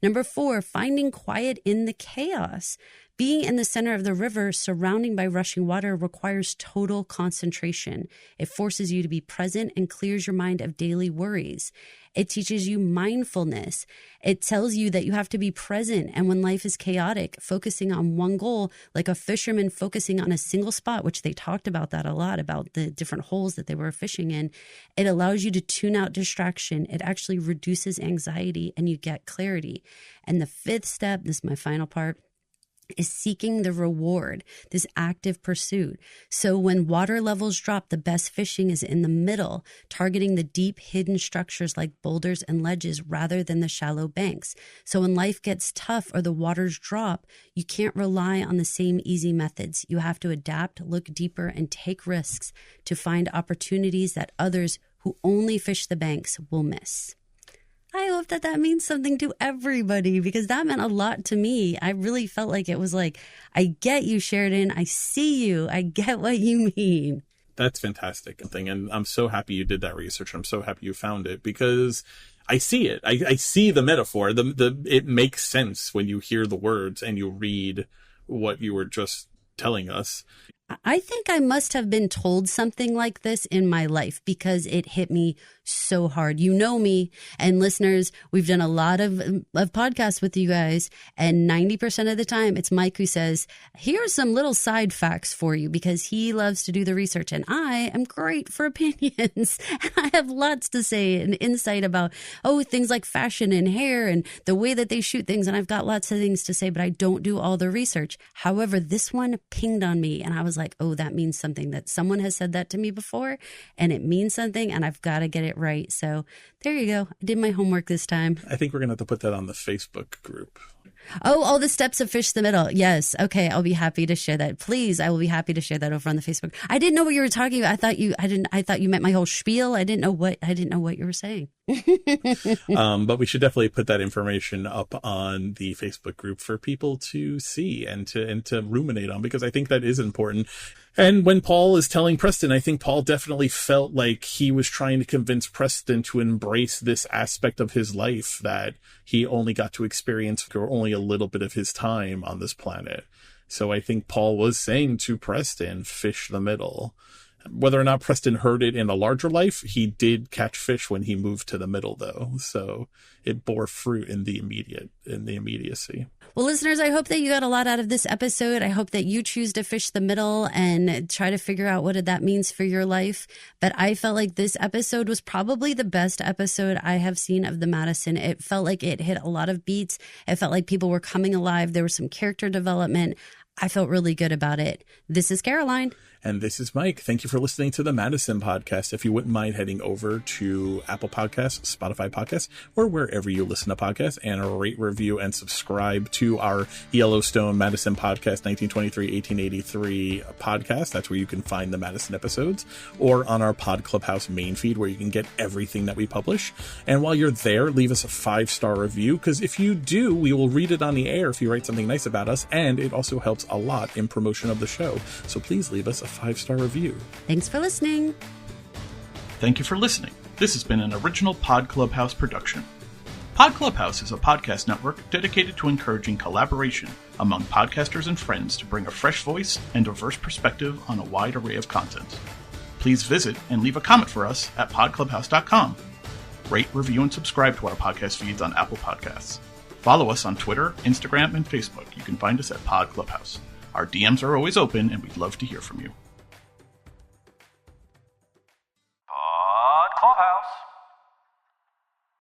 Number 4, finding quiet in the chaos. Being in the center of the river, surrounding by rushing water, requires total concentration. It forces you to be present and clears your mind of daily worries. It teaches you mindfulness. It tells you that you have to be present. And when life is chaotic, focusing on one goal, like a fisherman focusing on a single spot, which they talked about that a lot, about the different holes that they were fishing in, it allows you to tune out distraction. It actually reduces anxiety and you get clarity. And the 5th step, this is my final part, is seeking the reward, this active pursuit. So when water levels drop, the best fishing is in the middle, targeting the deep hidden structures like boulders and ledges rather than the shallow banks. So when life gets tough or the waters drop, you can't rely on the same easy methods. You have to adapt, look deeper, and take risks to find opportunities that others who only fish the banks will miss. I hope that means something to everybody, because that meant a lot to me. I really felt like it was like, I get you, Sheridan. I see you. I get what you mean. That's fantastic. And I'm so happy you did that research. I'm so happy you found it, because I see it. I see the metaphor. It makes sense when you hear the words and you read what you were just telling us. I think I must have been told something like this in my life because it hit me so hard. You know me, and listeners, we've done a lot of podcasts with you guys, and 90% of the time it's Mike who says, here's some little side facts for you, because he loves to do the research, and I am great for opinions. I have lots to say and insight about, things like fashion and hair and the way that they shoot things, and I've got lots of things to say, but I don't do all the research. However, this one pinged on me, and I was like, that means something, that someone has said that to me before, and it means something, and I've got to get it right. So there you go. I did my homework this time. I think we're going to have to put that on the Facebook group. All the steps of Fish the Middle. Yes. Okay. I'll be happy to share that. Please. I will be happy to share that over on the Facebook. I didn't know what you were talking about. I thought you meant my whole spiel. I didn't know what you were saying. But we should definitely put that information up on the Facebook group for people to see and to ruminate on, because I think that is important. And when Paul is telling Preston, I think Paul definitely felt like he was trying to convince Preston to embrace this aspect of his life that he only got to experience for only a little bit of his time on this planet. So I think Paul was saying to Preston, fish the middle. Whether or not Preston heard it in a larger life, he did catch fish when he moved to the middle, though. So it bore fruit in the immediacy. Well, listeners, I hope that you got a lot out of this episode. I hope that you choose to fish the middle and try to figure out what that means for your life. But I felt like this episode was probably the best episode I have seen of the Madison. It felt like it hit a lot of beats. It felt like people were coming alive. There was some character development. I felt really good about it. This is Caroline. And this is Mike. Thank you for listening to the Madison Podcast. If you wouldn't mind heading over to Apple Podcasts, Spotify Podcasts, or wherever you listen to podcasts, and rate, review, and subscribe to our Yellowstone Madison Podcast 1923-1883 podcast. That's where you can find the Madison episodes, or on our Pod Clubhouse main feed, where you can get everything that we publish. And while you're there, leave us a 5-star review, because if you do, we will read it on the air if you write something nice about us, and it also helps a lot in promotion of the show. So please leave us a 5-star review. Thanks for listening. Thank you for listening. This has been an original Pod Clubhouse production. Pod Clubhouse is a podcast network dedicated to encouraging collaboration among podcasters and friends to bring a fresh voice and diverse perspective on a wide array of content. Please visit and leave a comment for us at podclubhouse.com. Rate, review, and subscribe to our podcast feeds on Apple Podcasts. Follow us on Twitter, Instagram, and Facebook. You can find us at Pod Clubhouse. Our DMs are always open, and we'd love to hear from you.